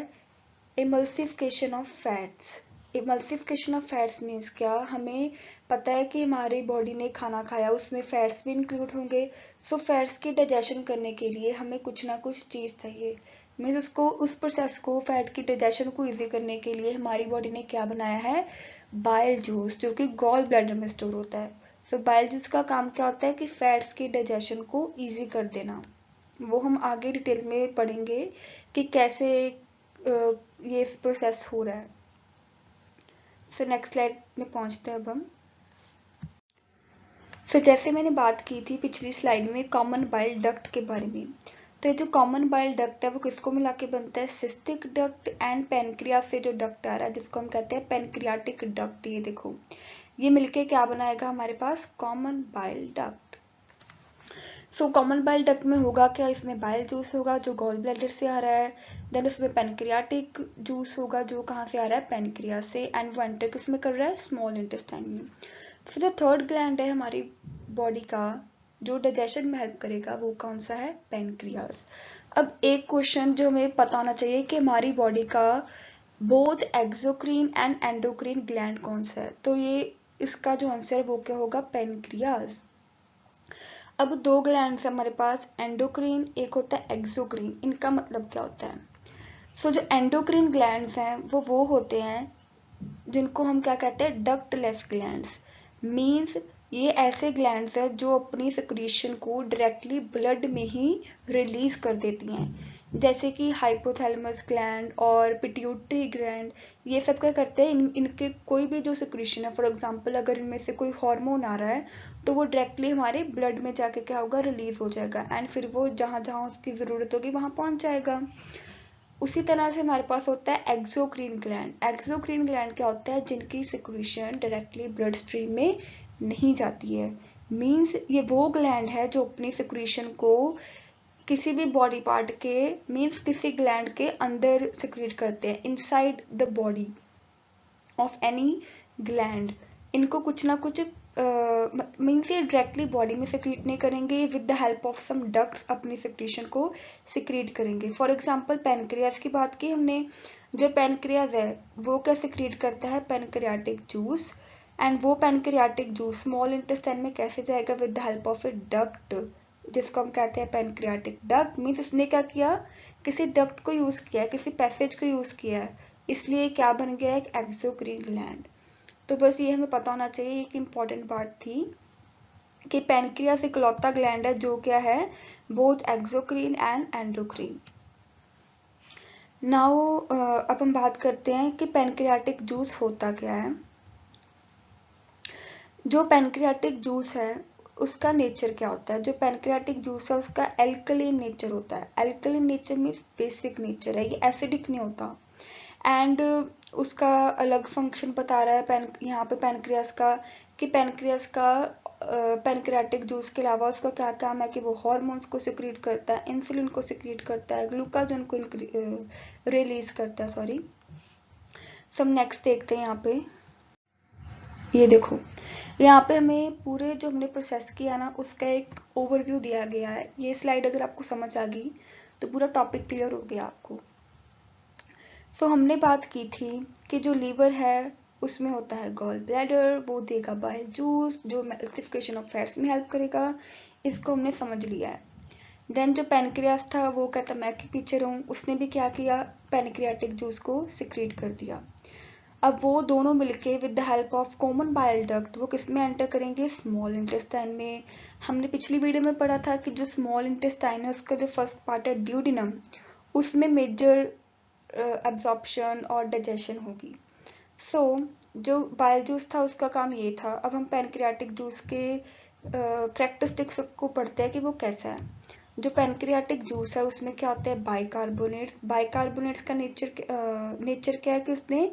Speaker 1: emulsification of fats. Emulsification of fats means क्या, हमें पता है कि हमारी बॉडी ने खाना खाया उसमें फैट्स भी इंक्लूड होंगे। सो फैट्स की डाइजेशन करने के लिए हमें कुछ ना कुछ चीज़ चाहिए। मीन्स उसको उस प्रोसेस को, फैट की डाइजेशन को इजी करने के लिए हमारी बॉडी ने क्या बनाया है, बाइल जूस, जो कि गॉल ब्लैडर में स्टोर होता है। सो बाइल जूस का काम क्या होता है कि फैट्स की डाइजेशन को इजी कर देना। वो हम आगे डिटेल में पढ़ेंगे कि कैसे ये प्रोसेस हो रहा है। सो नेक्स्ट स्लाइड में पहुंचते हैं अब हम। सो जैसे मैंने बात की थी पिछली स्लाइड में कॉमन बाइल डक्ट के बारे में, तो ये जो कॉमन बाइल डक्ट है वो किसको मिला के बनता है, सिस्टिक डक्ट एंड पेनक्रियास से जो डक्ट आ रहा है जिसको हम कहते हैं पेनक्रियाटिक डक्ट। ये देखो ये मिलके क्या बनाएगा हमारे पास, common bile duct. So common bile duct में होगा क्या, इसमें बाइल जूस होगा जो गॉल ब्लैडर से आ रहा है। देन उसमें पेनक्रियाटिक जूस होगा जो कहाँ से आ रहा है, पेनक्रियास से। एंड वो एंटर किसमें कर रहा है, स्मॉल इंटेस्टाइन में। सो जो थर्ड ग्लैंड है हमारी बॉडी का जो डाइजेशन में हेल्प करेगा वो कौन सा है, पेनक्रियास। अब एक क्वेश्चन जो हमें पता होना चाहिए कि हमारी बॉडी का बोथ एक्सोक्रीन एंड एंडोक्रीन ग्लैंड कौन सा है, तो ये इसका जो आंसर है वो क्या होगा, पेनक्रियास। अब दो ग्लैंड्स है हमारे पास, एंडोक्रीन एक होता है एक्सोक्रीन। इनका मतलब क्या होता है, सो जो एंडोक्रीन ग्लैंड्स हैं वो होते हैं जिनको हम क्या कहते हैं, डक्टलेस ग्लैंड्स। मींस ये ऐसे ग्लैंड्स हैं जो अपनी सिक्रीशन को डायरेक्टली ब्लड में ही रिलीज कर देती हैं, जैसे कि हाइपोथैलेमस ग्लैंड और पिट्यूटरी ग्लैंड। ये सब क्या करते हैं, इनके कोई भी जो सिक्रीशन है, फॉर एग्जांपल अगर इनमें से कोई हार्मोन आ रहा है तो वो डायरेक्टली हमारे ब्लड में जाके क्या होगा, रिलीज हो जाएगा। एंड फिर वो जहाँ जहाँ उसकी ज़रूरत होगी वहाँ पहुँच जाएगा। उसी तरह से हमारे पास होता है एक्सोक्रीन ग्लैंड। एक्सोक्रीन ग्लैंड क्या होता है, जिनकी सिक्रीशन डायरेक्टली ब्लड स्ट्रीम में नहीं जाती है। मींस ये वो ग्लैंड है जो अपनी सिक्रीशन को किसी भी बॉडी पार्ट के, मींस किसी ग्लैंड के अंदर सिक्रीट करते हैं, inside the body of any gland. इनको कुछ ना कुछ मीन्स ये डायरेक्टली बॉडी में सिक्रीट नहीं करेंगे, with the help of some ducts अपनी सिक्रीशन को सिक्रीट करेंगे। फॉर एग्जांपल पैनक्रियाज की बात की हमने, जो पैनक्रियाज है वो क्या सिक्रीट करता है, पैनक्रियाटिक जूस, एंड वो पैनक्रियाटिक जूस स्मॉल इंटेस्टाइन में कैसे जाएगा, with the help of A duct, जिसको हम कहते हैं पैनक्रियाटिक डक्ट। मीन्स इसने क्या किया, किसी डक्ट को यूज किया है, किसी पैसेज को यूज किया है, इसलिए क्या बन गया, एक एक्सोक्रीन ग्लैंड। तो बस ये हमें पता होना चाहिए, एक इम्पॉर्टेंट बात थी कि पैनक्रियास इकलौता ग्लैंड है जो क्या है, बोथ एक्सोक्रीन एंड एंडोक्रीन। नाउ अब हम बात करते हैं कि पैनक्रियाटिक जूस होता क्या है। जो पैनक्रियाटिक जूस है उसका नेचर क्या होता है, जो पैनक्रियाटिक जूस है उसका एल्कलीन नेचर होता है। Alkaline nature means basic nature है, ये एसिडिक नहीं होता। एंड उसका अलग फंक्शन बता रहा है यहाँ पे पैनक्रियास का, कि पैनक्रियास का पैनक्रियाटिक जूस के अलावा उसका क्या काम है कि वो हार्मोन्स को सिक्रीट करता है, इंसुलिन को सिक्रीट करता है, ग्लूकागोन को रिलीज करता है, सॉरी। सब नेक्स्ट देखते हैं यहाँ पे। ये देखो यहाँ पे हमें पूरे जो हमने प्रोसेस किया ना उसका एक ओवरव्यू दिया गया है। ये स्लाइड अगर आपको समझ आ गई तो पूरा टॉपिक क्लियर हो गया आपको। सो हमने बात की थी कि जो लीवर है उसमें होता है गॉल ब्लैडर, वो देगा बाइल जूस जो एसिडिफिकेशन ऑफ फैट्स में हेल्प करेगा, इसको हमने समझ लिया है। देन जो पैनक्रियास था वो कहता मैं के पीछे रहूं, उसने भी क्या किया, पैनक्रियाटिक जूस को सिक्रीट कर दिया। अब वो दोनों मिलके with the help of common bile duct वो किस में एंटर करेंगे, स्मॉल इंटेस्टाइन में। हमने पिछली वीडियो में पढ़ा था कि जो स्मॉल इंटेस्टाइन है उसका जो फर्स्ट पार्ट है ड्यूडिनम, उसमें मेजर एब्जॉर्प्शन और डाइजेशन होगी। सो जो बाइल जूस था उसका काम ये था। अब हम पैनक्रियाटिक जूस के कैरेक्टरिस्टिक्स को पढ़ते हैं कि वो कैसा है। जो पैनक्रियाटिक जूस है उसमें क्या होता है, बाइकार्बोनेट्स। बाइकार्बोनेट्स का नेचर क्या है कि उसने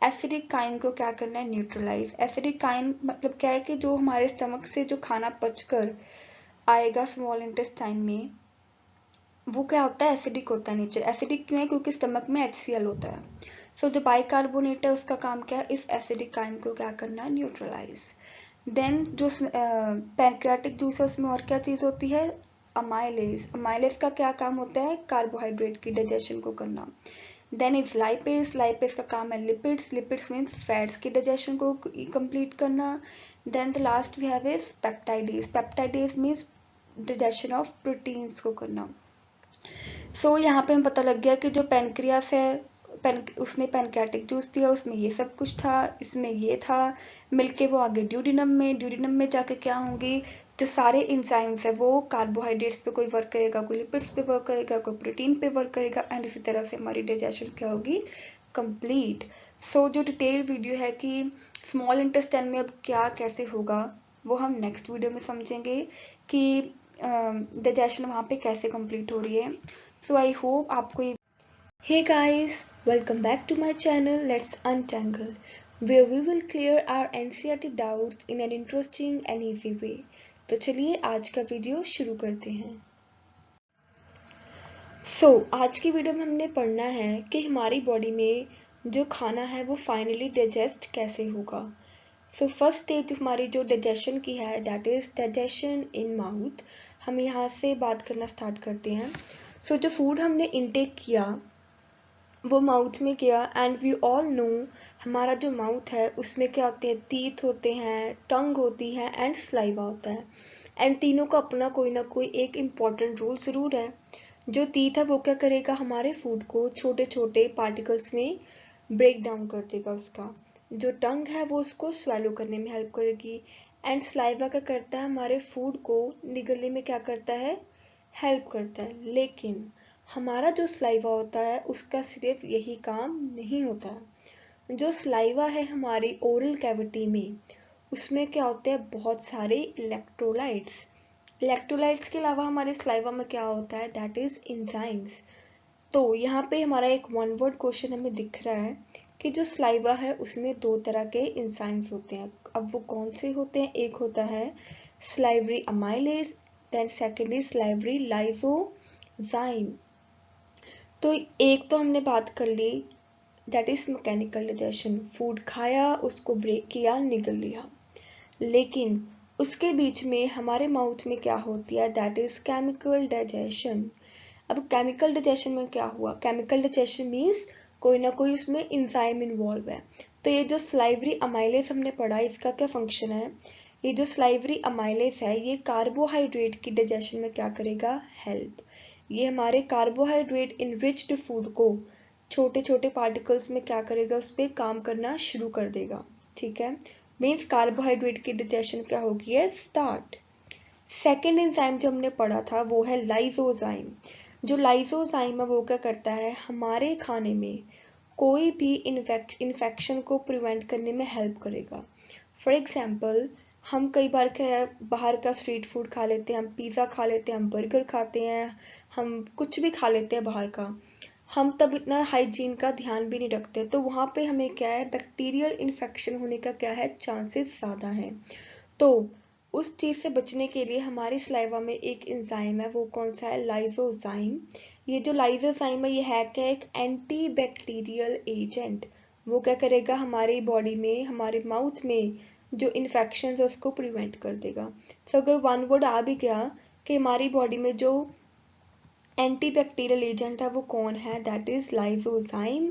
Speaker 1: एसिडिक काइन को क्या करना है, न्यूट्रलाइज। एसिडिक काइन मतलब क्या है कि जो हमारे स्टमक से जो खाना पचकर आएगा स्मॉल इंटेस्टाइन में वो क्या होता है, एसिडिक होता है नेचर। एसिडिक क्यों है, क्योंकि स्टमक में HCl होता है। सो जो बाइकार्बोनेट है उसका काम क्या है, इस एसिडिक काइन को क्या करना है, न्यूट्रलाइज। देन जो पैनक्रियाटिक जूस है उसमें और क्या चीज होती है, अमाइलेज। अमाइलेज का क्या काम होता है, कार्बोहाइड्रेट की डाइजेशन को करना। Then is lipase. लाइपेज का काम है लिपिड्स। लिपिड्स मीन फैट्स की डाइजेशन को कंप्लीट करना। Then the last we have is peptidase. Peptidase means digestion of proteins को करना। सो यहाँ पे हमें पता लग गया कि जो पैनक्रियास है उसने पैनक्रियाटिक जूस दिया, उसमें ये सब कुछ था, इसमें ये था, मिलके वो आगे ड्यूडिनम में, ड्यूडिनम में जाके क्या होंगी, जो सारे इंजाइम्स है वो कार्बोहाइड्रेट्स पे कोई वर्क करेगा, कोई लिपिड्स पे वर्क करेगा, कोई प्रोटीन पे वर्क करेगा, एंड इसी तरह से हमारी डाइजेशन क्या होगी, कंप्लीट। सो जो डिटेल वीडियो है कि स्मॉल इंटेस्टाइन में अब क्या कैसे होगा वो हम नेक्स्ट वीडियो में समझेंगे कि डाइजेशन वहाँ पे कैसे कंप्लीट हो रही है। सो आई होप आपको ये Hey guys, welcome back to my channel Let's Untangle, where we will clear our NCERT doubts in an interesting and easy way. तो चलिए आज का वीडियो शुरू करते हैं। आज की वीडियो में हमने पढ़ना है कि हमारी बॉडी में जो खाना है वो फाइनली डाइजेस्ट कैसे होगा। फर्स्ट स्टेज हमारी जो डाइजेशन की है that is digestion in mouth. हम यहाँ से बात करना स्टार्ट करते हैं। जो फूड हमने इनटेक किया वो माउथ में गया, एंड वी ऑल नो हमारा जो माउथ है उसमें क्या होते हैं, टीथ होते हैं, टंग होती है एंड स्लाइवा होता है। एंड तीनों का अपना कोई ना कोई एक इम्पॉर्टेंट रोल ज़रूर है। जो टीथ है वो क्या करेगा, हमारे फूड को छोटे छोटे पार्टिकल्स में ब्रेक डाउन कर देगा उसका। जो टंग है वो उसको स्वेलो करने में हेल्प करेगी, एंड स्लाइवा क्या करता है, हमारे फूड को निगलने में क्या करता है, हेल्प करता है। लेकिन हमारा जो स्लाइवा होता है उसका सिर्फ यही काम नहीं होता। जो स्लाइवा है हमारी ओरल कैविटी में उसमें क्या होते हैं, बहुत सारे इलेक्ट्रोलाइट्स। इलेक्ट्रोलाइट्स के अलावा हमारे स्लाइवा में क्या होता है, दैट इज एंजाइम्स। तो यहाँ पे हमारा एक वन वर्ड क्वेश्चन हमें दिख रहा है कि जो स्लाइवा है उसमें दो तरह के एंजाइम्स होते हैं। अब वो कौन से होते हैं, एक होता है salivary amylase, then second is salivary lysozyme. तो एक तो हमने बात कर ली that is mechanical digestion, food खाया उसको ब्रेक किया निगल लिया।
Speaker 2: लेकिन उसके बीच में हमारे माउथ में क्या होती है, दैट इज केमिकल डाइजेशन। अब केमिकल डाइजेशन में क्या हुआ, केमिकल डाइजेशन मीन्स कोई ना कोई उसमें एंजाइम इन्वॉल्व है। तो ये जो स्लाइवरी अमाइलेज हमने पढ़ा, इसका क्या फंक्शन है, ये जो स्लाइवरी अमाइलेज है ये कार्बोहाइड्रेट की डाइजेशन में क्या करेगा, हेल्प। ये हमारे कार्बोहाइड्रेट इनरिच्ड फूड को छोटे छोटे पार्टिकल्स में क्या करेगा, उस पर काम करना शुरू कर देगा। ठीक है, मीन्स कार्बोहाइड्रेट की डाइजेशन क्या होगी है, स्टार्ट। सेकेंड एंजाइम जो हमने पढ़ा था वो है लाइसोजाइम। जो लाइसोजाइम है वो क्या करता है, हमारे खाने में कोई भी इन्फेक्शन को प्रिवेंट करने में हेल्प करेगा। फॉर एग्जाम्पल, हम कई बार क्या है, बाहर का स्ट्रीट फूड खा लेते हैं, हम पिज़्ज़ा खा लेते हैं, हम बर्गर खाते हैं, हम कुछ भी खा लेते हैं बाहर का, हम तब इतना हाइजीन का ध्यान भी नहीं रखते, तो वहाँ पे हमें क्या है, बैक्टीरियल इन्फेक्शन होने का क्या है, चांसेस ज़्यादा हैं। तो उस चीज़ से बचने के लिए हमारे सलाइवा में एक एंजाइम है, वो कौन सा है, लाइसोजाइम। ये जो लाइसोजाइम है ये है क्या, एक एंटी बैक्टीरियल एजेंट। वो क्या करेगा, हमारी बॉडी में, हमारे माउथ में जो इन्फेक्शन है उसको प्रिवेंट कर देगा। सो अगर वन वर्ड आ भी गया कि हमारी बॉडी में जो एंटी बैक्टीरियल एजेंट है वो कौन है, दैट इज लाइसोजाइम।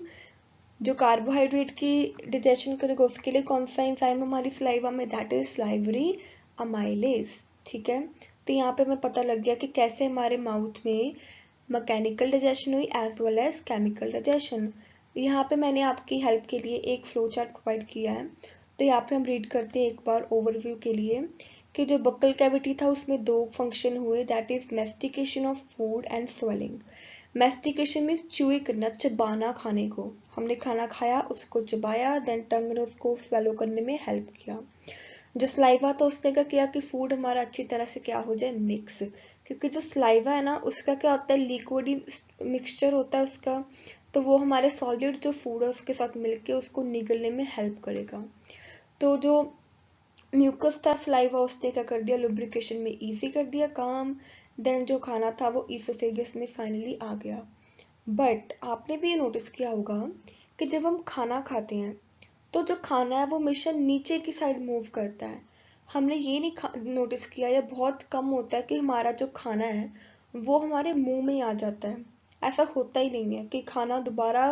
Speaker 2: जो कार्बोहाइड्रेट की डाइजेशन करेगा उसके लिए कौन सा एंजाइम हमारी सलाइवा में, दैट इज स्लाइवरी अमाइलेज। ठीक है, तो यहाँ पे हमें पता लग गया कि कैसे हमारे माउथ में मैकेनिकल डाइजेशन हुई as well as chemical digestion. यहाँ पे मैंने आपकी हेल्प के लिए एक फ्लो चार्ट प्रोवाइड किया है, तो यहाँ पे हम रीड करते हैं एक बार ओवरव्यू के लिए कि जो बक्कल कैविटी था उसमें दो फंक्शन हुए, that is mastication of food and swelling. Mastication means chewy करना, चबाना, खाने को, हमने खाना खाया उसको चबाया, देन टंग ने उसको स्वेलो करने में हेल्प किया। जो स्लाइवा था उसने क्या किया कि फूड हमारा अच्छी तरह से क्या हो जाए, मिक्स, क्योंकि जो स्लाइवा है ना उसका क्या होता है, लिक्विडी मिक्सचर होता है उसका, तो वो हमारे सॉलिड जो फूड है उसके साथ मिलके उसको निगलने में हेल्प करेगा। तो जो म्यूकस था स्लाइवा उसने क्या कर दिया, लुब्रिकेशन में इजी कर दिया काम, देन जो खाना था वो ईसोफेगस में फाइनली आ गया। बट आपने भी ये नोटिस किया होगा कि जब हम खाना खाते हैं तो जो खाना है वो हमेशा नीचे की साइड मूव करता है। हमने ये नहीं नोटिस किया, या बहुत कम होता है कि हमारा जो खाना है वो हमारे मुंह में आ जाता है। ऐसा होता ही नहीं है कि खाना दोबारा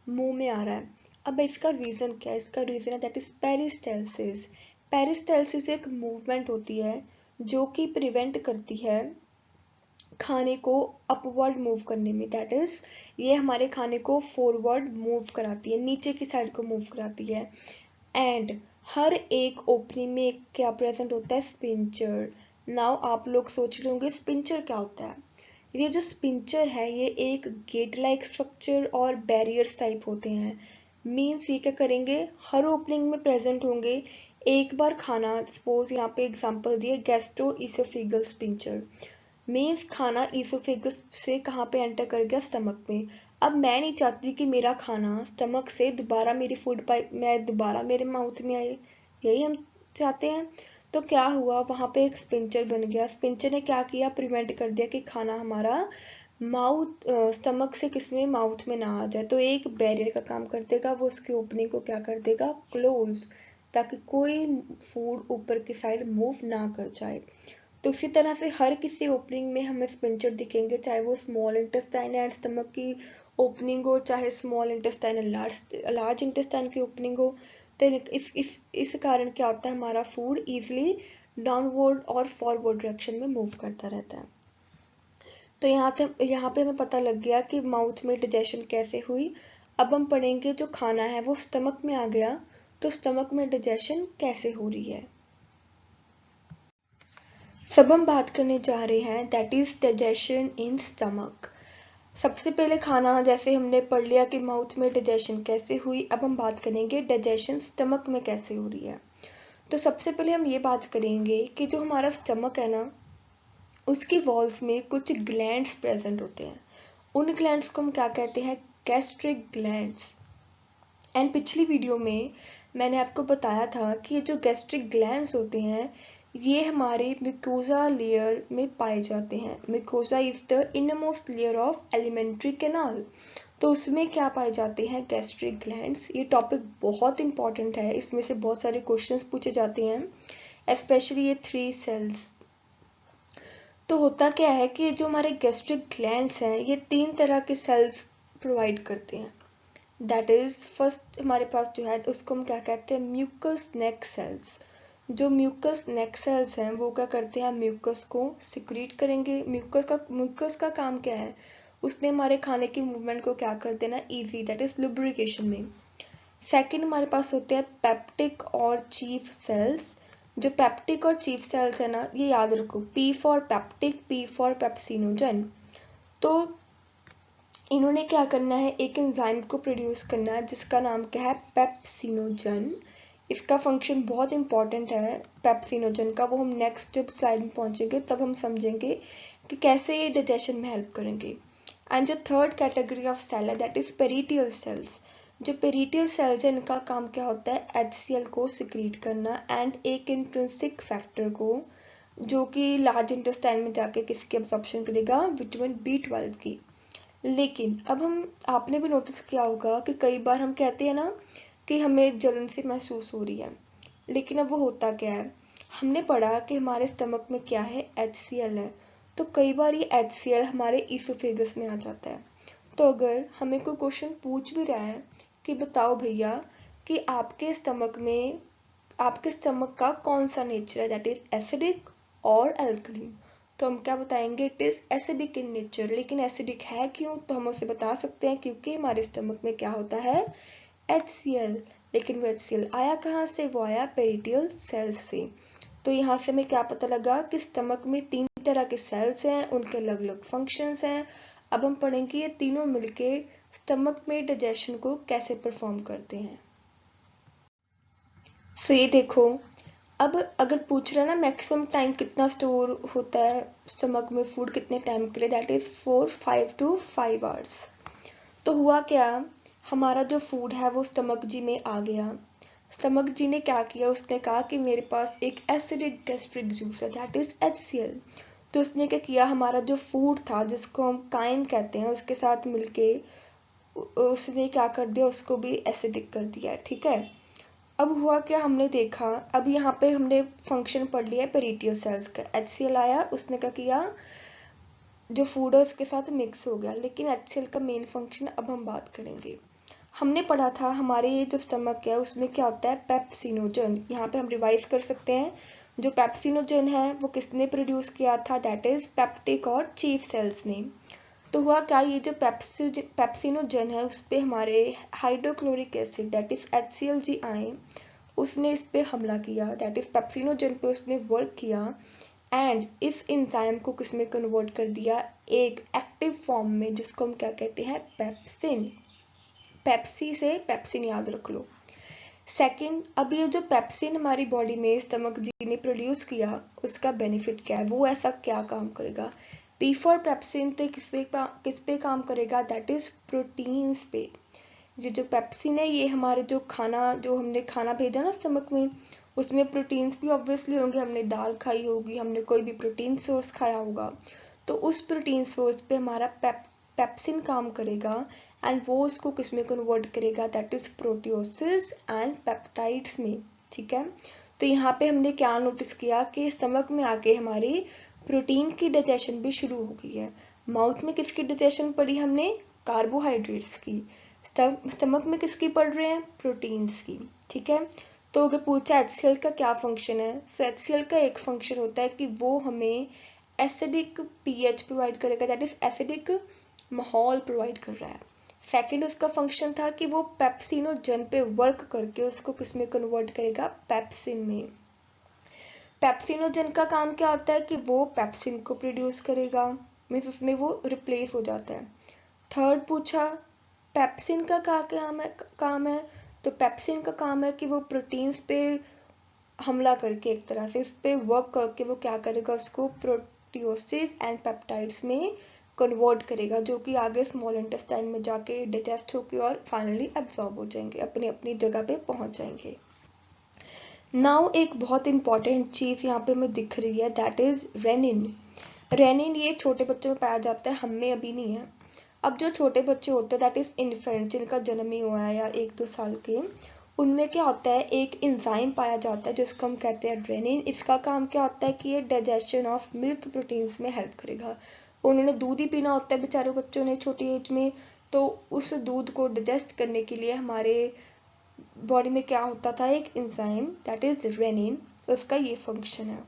Speaker 2: मुंह में आ रहा है। अब इसका रीजन क्या है, इसका रीजन है दैट इज पेरिस्टाल्सिस। पेरिस्टाल्सिस एक मूवमेंट होती है जो कि प्रिवेंट करती है खाने को अपवर्ड मूव करने में, दैट इज ये हमारे खाने को फॉरवर्ड मूव कराती है, नीचे की साइड को मूव कराती है। एंड हर एक ओपनिंग में क्या प्रेजेंट होता है, स्पिंचर। नाउ आप लोग सोच रहे होंगे स्पिंचर क्या होता है। ये जो स्पिंचर है ये एक गेट लाइक स्ट्रक्चर और बैरियर्स टाइप होते हैं। मीन्स ये क्या करेंगे, हर ओपनिंग में प्रेजेंट होंगे। एक बार खाना, सपोज यहाँ पे एग्जांपल दिए गैस्ट्रो ईसोफेगल स्पिंचर, मीन्स खाना ईसोफेगस से कहाँ पे एंटर कर गया, स्टमक में। अब मैं नहीं चाहती कि मेरा खाना स्टमक से दोबारा मेरी फूड पाइप में दोबारा मेरे माउथ में आए, यही हम चाहते हैं। तो क्या हुआ, वहां पे एक स्पिंचर बन गया, स्पिंचर ने क्या किया, प्रिवेंट कर दिया कि खाना हमारा माउथ स्टमक से किसमें, माउथ में ना आ जाए। तो एक बैरियर का काम कर देगा, वो उसकी ओपनिंग को क्या कर देगा, क्लोज, ताकि कोई फूड ऊपर की साइड मूव ना कर जाए। तो इसी तरह से हर किसी ओपनिंग में हमें स्पिंचर दिखेंगे, चाहे वो स्मॉल इंटेस्टाइन एंड स्टमक की ओपनिंग हो, चाहे small intestine and large intestine की ओपनिंग हो। तो इस कारण क्या होता है, हमारा फूड इजीली डाउनवर्ड और फॉरवर्ड डायरेक्शन में मूव करता रहता है। तो यहाँ पे हमें पता लग गया कि माउथ में डाइजेशन कैसे हुई। अब हम पढ़ेंगे जो खाना है वो स्टमक में आ गया, तो स्टमक में डाइजेशन कैसे हो रही है। सब हम बात करने जा रहे हैं that is digestion in stomach. सबसे पहले खाना जैसे हमने पढ़ लिया कि माउथ में डाइजेशन कैसे हुई, अब हम बात करेंगे डाइजेशन स्टमक में कैसे हो रही है। तो सबसे पहले हम ये बात करेंगे कि जो हमारा स्टमक है ना उसकी वॉल्स में कुछ ग्लैंड्स प्रेजेंट होते हैं। उन ग्लैंड्स को हम क्या कहते हैं, गैस्ट्रिक ग्लैंड्स। एंड पिछली वीडियो में मैंने आपको बताया था कि ये जो गैस्ट्रिक ग्लैंड्स होते हैं ये हमारे म्यूकोजा लेयर में पाए जाते हैं। Mucosa is the innermost layer of alimentary canal. तो उसमें क्या पाए जाते हैं, गैस्ट्रिक ग्लैंड्स। ये टॉपिक बहुत इंपॉर्टेंट है, इसमें से बहुत सारे क्वेश्चंस पूछे जाते हैं। स्पेशली ये 3 सेल्स। तो होता क्या है कि जो हमारे गैस्ट्रिक ग्लैंड्स हैं ये 3 तरह के सेल्स प्रोवाइड करते हैं। दैट इज फर्स्ट हमारे पास जो है उसको हम क्या कहते हैं, म्यूकस नेक सेल्स। जो म्यूकस नेक सेल्स हैं वो क्या करते हैं, म्यूकस को सिक्रीट करेंगे। म्यूकस का काम क्या है, उसने हमारे खाने की मूवमेंट को क्या कर देना, इजी, दैट इज लुब्रिकेशन में। सेकंड हमारे पास होते हैं पेप्टिक और चीफ सेल्स। जो पेप्टिक और चीफ सेल्स है ना, ये याद रखो, P for peptic, P for pepsinogen. तो इन्होंने क्या करना है, एक एंजाइम को प्रोड्यूस करना है जिसका नाम क्या है, पेप्सिनोजन। इसका फंक्शन बहुत इंपॉर्टेंट है पेप्सिनोजन का, वो हम नेक्स्ट जब स्लाइड में पहुंचेंगे तब हम समझेंगे कि कैसे ये डाइजेशन में हेल्प करेंगे। एंड जो थर्ड कैटेगरी ऑफ सेल है दैट इज पेरिटियल सेल्स। जो पेरिटियल सेल्स है इनका काम क्या होता है, HCl को सिक्रीट करना एंड एक इंट्रिंसिक फैक्टर को, जो कि लार्ज इंटेस्टाइन में जाके किसकी एब्जॉर्प्शन करेगा, विटामिन B12 की। लेकिन अब आपने भी नोटिस किया होगा कि कई बार हम कहते हैं ना कि हमें जलन सी महसूस हो रही है, लेकिन अब वो होता क्या है, हमने पढ़ा कि हमारे स्टमक में क्या है, HCl है। तो कई बार ये HCl हमारे ईसोफेगस में आ जाता है। तो अगर हमें कोई क्वेश्चन पूछ भी रहा है कि बताओ भैया कि आपके स्टमक का कौन सा नेचर है, दैट इज एसिडिक और अल्कलीन, तो हम क्या बताएंगे, it is acidic in nature. लेकिन एसिडिक है क्यों, तो हम उसे बता सकते हैं क्योंकि हमारे स्टमक में क्या होता है, HCl। लेकिन वो HCl आया कहाँ से, वो आया पेरिटियल सेल्स से। तो यहाँ से हमें क्या पता लगा कि स्टमक में 3 तरह के सेल्स हैं, उनके अलग अलग फंक्शंस हैं। अब हम पढ़ेंगे ये तीनों मिलके स्टमक में डाइजेशन को कैसे परफॉर्म करते हैं। तो ये देखो, अब अगर पूछ रहा है ना मैक्सिमम टाइम कितना स्टोर होता है स्टमक में फूड, कितने टाइम के लिए, दैट इज 5 to 5 आवर्स। तो हुआ क्या, हमारा जो फूड है वो स्टमक जी में आ गया। स्टमक जी ने क्या किया, उसने कहा कि मेरे पास एक एसिडिक गैस्ट्रिक जूस है, दैट इज HCl। तो उसने क्या किया, हमारा जो फूड था जिसको हम काइम कहते हैं उसके साथ मिलके उसने क्या कर दिया, उसको भी एसिडिक कर दिया, ठीक है। अब हुआ क्या, हमने देखा, अब यहाँ पे हमने फंक्शन पढ़ लिया पेरिटियल सेल्स का। HCl आया, उसने क्या किया, जो फूड है उसके साथ मिक्स हो गया। लेकिन HCl का मेन फंक्शन अब हम बात करेंगे। हमने पढ़ा था हमारे ये जो स्टमक है उसमें क्या होता है, पेप्सिनोजन। यहाँ पे हम रिवाइज कर सकते हैं, जो पेप्सिनोजन है वो किसने प्रोड्यूस किया था, दैट इज पेप्टिक और चीफ सेल्स ने। तो हुआ क्या, ये जो पेप्सिनोजन है उस पे हमारे hydrochloric acid that is HCl आए, उसने इस पे हमला किया, दैट इज पेप्सिनोजन पे उसने वर्क किया एंड इस एंजाइम को किसमें कन्वर्ट कर दिया, एक एक्टिव फॉर्म में, जिसको हम क्या कहते हैं, पेप्सिन। पेप्सी से पेप्सिन याद रख लो। सेकंड, अब ये जो पेप्सिन हमारी बॉडी में स्टमक जी ने प्रोड्यूस किया उसका बेनिफिट क्या है, वो ऐसा क्या काम करेगा। पी फॉर पेप्सिन तो किस पे काम करेगा, दैट इज प्रोटीन्स पे। ये जो पेप्सिन है ये हमारे जो हमने खाना भेजा ना स्टमक में, उसमें प्रोटीन्स भी ऑब्वियसली होंगे, हमने दाल खाई होगी, हमने कोई भी प्रोटीन सोर्स खाया होगा, तो उस प्रोटीन सोर्स पे हमारा पेप्सिन काम करेगा एंड वो उसको किस में कन्वर्ट करेगा, दैट इज प्रोटियोसिस एंड पेप्टाइड्स में, ठीक है। तो यहाँ पे हमने क्या नोटिस किया कि स्टमक में आके हमारी प्रोटीन की डाइजेशन भी शुरू हो गई है। माउथ में किसकी डाइजेशन पढ़ी हमने, कार्बोहाइड्रेट्स की। स्टमक में किसकी पढ़ रहे हैं, प्रोटीन्स की, ठीक है। तो अगर पूछा HCl का क्या फंक्शन है, तो HCl का एक फंक्शन होता है कि वो हमें एसिडिक pH प्रोवाइड करेगा, दैट इज एसिडिक माहौल प्रोवाइड कर रहा है। सेकंड उसका फंक्शन था कि वो पेप्सिनोजन पे वर्क करके उसको किस में कन्वर्ट करेगा, पेप्सिन में। पेप्सिनोजन का काम क्या होता है कि वो पेप्सिन को प्रोड्यूस करेगा, मीन्स उसमें वो रिप्लेस हो जाता है। थर्ड पूछा पेप्सिन का क्या काम है, तो पेप्सिन का काम है कि वो प्रोटीन्स पे हमला करके एक तरह से उस पे वर्क करके वो क्या करेगा, उसको प्रोटियोसिस एंड पेप्टाइड्स में कन्वर्ट करेगा, जो कि आगे स्मॉल इंटेस्टाइन में जाके डाइजेस्ट होके और फाइनली एब्जॉर्ब हो जाएंगे, अपनी अपनी जगह पे पहुंच जाएंगे। नाउ एक बहुत इंपॉर्टेंट चीज यहाँ पे हमें दिख रही है, दैट इज रेनिन। रेनिन ये छोटे बच्चों में पाया जाता है, हम में अभी नहीं है। अब जो छोटे बच्चे होते हैं दैट इज इन्फेंट, जिनका जन्म ही हुआ है या 1-2 साल के, उनमें क्या होता है, एक एंजाइम पाया जाता है जिसको हम कहते हैं रेनिन। इसका काम क्या होता है कि ये डाइजेशन ऑफ मिल्क प्रोटीन्स में हेल्प करेगा। उन्होंने दूध ही पीना होता है बेचारे बच्चों ने छोटी एज में, तो उस दूध को डाइजेस्ट करने के लिए हमारे बॉडी में क्या होता था, एक एंजाइम दैट इज रेनिन, उसका ये फंक्शन है।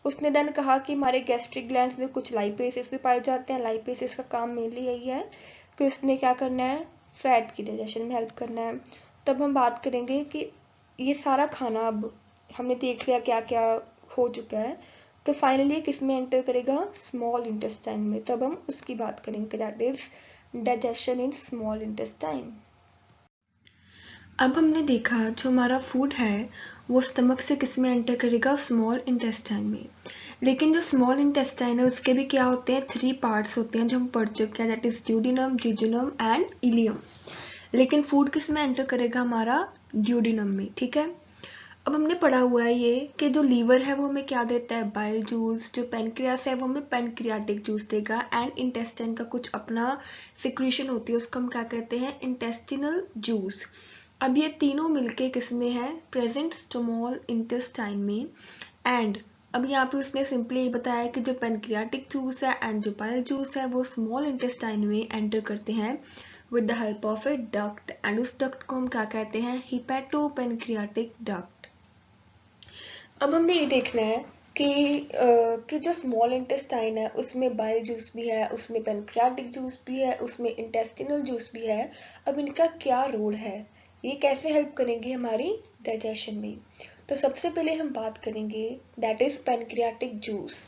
Speaker 2: उसने देन कहा कि हमारे गैस्ट्रिक ग्लैंड्स में कुछ लाइपेसेस भी पाए जाते हैं। लाइपेसेस का काम मेनली यही है कि उसने क्या करना है, फैट की डाइजेशन में हेल्प करना है। तब हम बात करेंगे कि ये सारा खाना अब हमने देख लिया क्या क्या हो चुका है, तो फाइनली किस में एंटर करेगा, स्मॉल इंटेस्टाइन में। तब हम उसकी बात करेंगे, that is digestion in small intestine.
Speaker 1: अब हमने देखा जो हमारा फूड है वो स्टमक से किस में एंटर करेगा, स्मॉल इंटेस्टाइन में। लेकिन जो स्मॉल इंटेस्टाइन है उसके भी क्या होते हैं, 3 पार्ट्स होते हैं जो हम पढ़ चुके हैं, that is duodenum, jejunum and ileum. लेकिन फूड किस में एंटर करेगा, हमारा ड्यूडिनम में, ठीक है। अब हमने पढ़ा हुआ है ये कि जो लीवर है वो हमें क्या देता है, बाइल जूस। जो पेनक्रियास है वो हमें पेनक्रियाटिक जूस देगा। एंड इंटेस्टाइन का कुछ अपना सिक्रीशन होती है, उसको हम क्या कहते हैं, इंटेस्टिनल जूस। अब ये तीनों मिलके किसमें है, प्रेजेंट स्मॉल इंटेस्टाइन में। एंड अब यहाँ पे उसने सिंपली ये बताया कि जो पेनक्रियाटिक जूस है एंड जो बाइल जूस है वो स्मॉल इंटेस्टाइन में एंटर करते हैं with the help of A duct. And उस डक्ट को हम क्या कहते हैं, हिपैटोपेनक्रियाटिक डक्ट। अब हमने ये देखना है कि जो स्मॉल इंटेस्टाइन है उसमें बाइल जूस भी है, उसमें पेनक्रियाटिक जूस भी है, उसमें इंटेस्टिनल जूस भी है। अब इनका क्या रोल है, ये कैसे हेल्प करेंगे हमारी डाइजेशन में। तो सबसे पहले हम बात करेंगे दैट इज पेनक्रियाटिक जूस।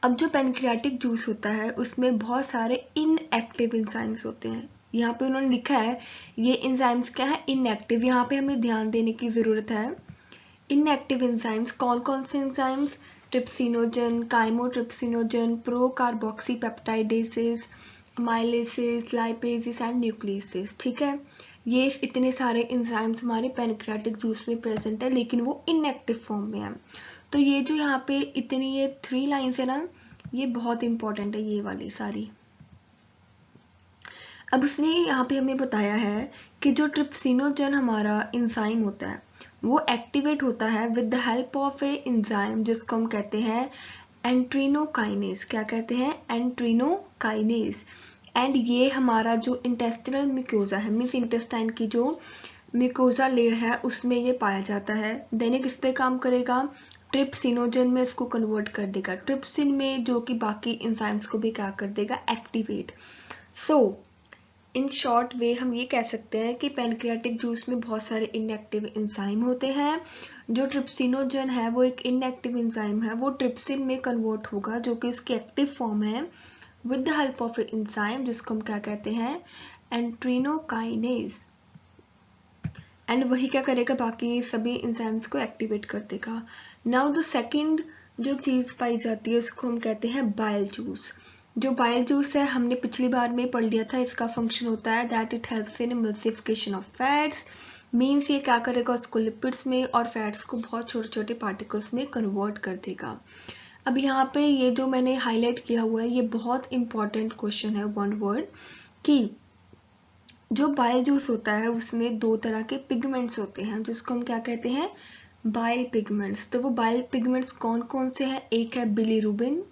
Speaker 1: अब जो पेनक्रियाटिक जूस होता है उसमें बहुत सारे इनएक्टिव एंजाइम्स होते हैं। यहाँ पे उन्होंने लिखा है ये एंजाइम्स क्या है, इनएक्टिव। यहाँ पे हमें ध्यान देने की जरूरत है। इनएक्टिव एंजाइम्स कौन कौन से enzymes, trypsinogen, chymotrypsinogen, pro carboxy peptidases, amylases, lipases and nucleases, ठीक है। ये इतने सारे एंजाइम्स हमारे पेनक्रियाटिक जूस में प्रेजेंट है, लेकिन वो इनएक्टिव फॉर्म में है। तो ये जो यहाँ पे इतनी ये 3 लाइन्स है ना, ये बहुत इंपॉर्टेंट है, ये वाली सारी। अब उसने यहाँ पे हमें बताया है कि जो ट्रिप्सिनोजन हमारा एंजाइम होता है वो एक्टिवेट होता है with the help of A enzyme जिसको हम कहते हैं एंट्रीनोकाइनेज। क्या कहते हैं, एंट्रीनोकाइनेज। एंड ये हमारा जो इंटेस्टिनल म्यूकोजा है, मीन्स इंटेस्टाइन की जो म्यूकोजा लेयर है उसमें ये पाया जाता है। देन किस पे काम करेगा, ट्रिप्सिनोजन में इसको कन्वर्ट कर देगा ट्रिप्सिन में, जो कि बाकी एंजाइम्स को भी क्या कर देगा, activate. So in short way हम ये कह सकते हैं कि पेनक्रियाटिक जूस में बहुत सारे इनएक्टिव एंजाइम होते हैं। जो ट्रिप्सिनोजन है वो एक इनएक्टिव एंजाइम है, वो ट्रिप्सिन में कन्वर्ट होगा जो कि इसकी एक्टिव फॉर्म है with the help of enzyme जिसको हम क्या कहते हैं, एंट्रीनोकाइनेज। एंड वही क्या करेगा, बाकी सभी एंजाइम्स को एक्टिवेट कर देगा। नाउ द सेकंड जो चीज़ पाई जाती है उसको हम कहते हैं बाइल जूस। जो बाइल जूस है हमने पिछली बार में पढ़ लिया था, इसका फंक्शन होता है that it helps in emulsification of fats. Means ये क्या करेगा, उसको लिपिड्स में और फैट्स को बहुत छोटे छोटे पार्टिकल्स में कन्वर्ट कर देगा। अब यहाँ पे ये जो मैंने हाईलाइट किया हुआ है ये बहुत इंपॉर्टेंट क्वेश्चन है, वन वर्ड, कि जो बाइल जूस होता है उसमें 2 तरह के पिगमेंट्स होते हैं जिसको हम क्या कहते हैं, बाइल पिगमेंट्स। तो वो बाइल पिगमेंट्स कौन कौन से हैं, एक है बिलीरुबिन,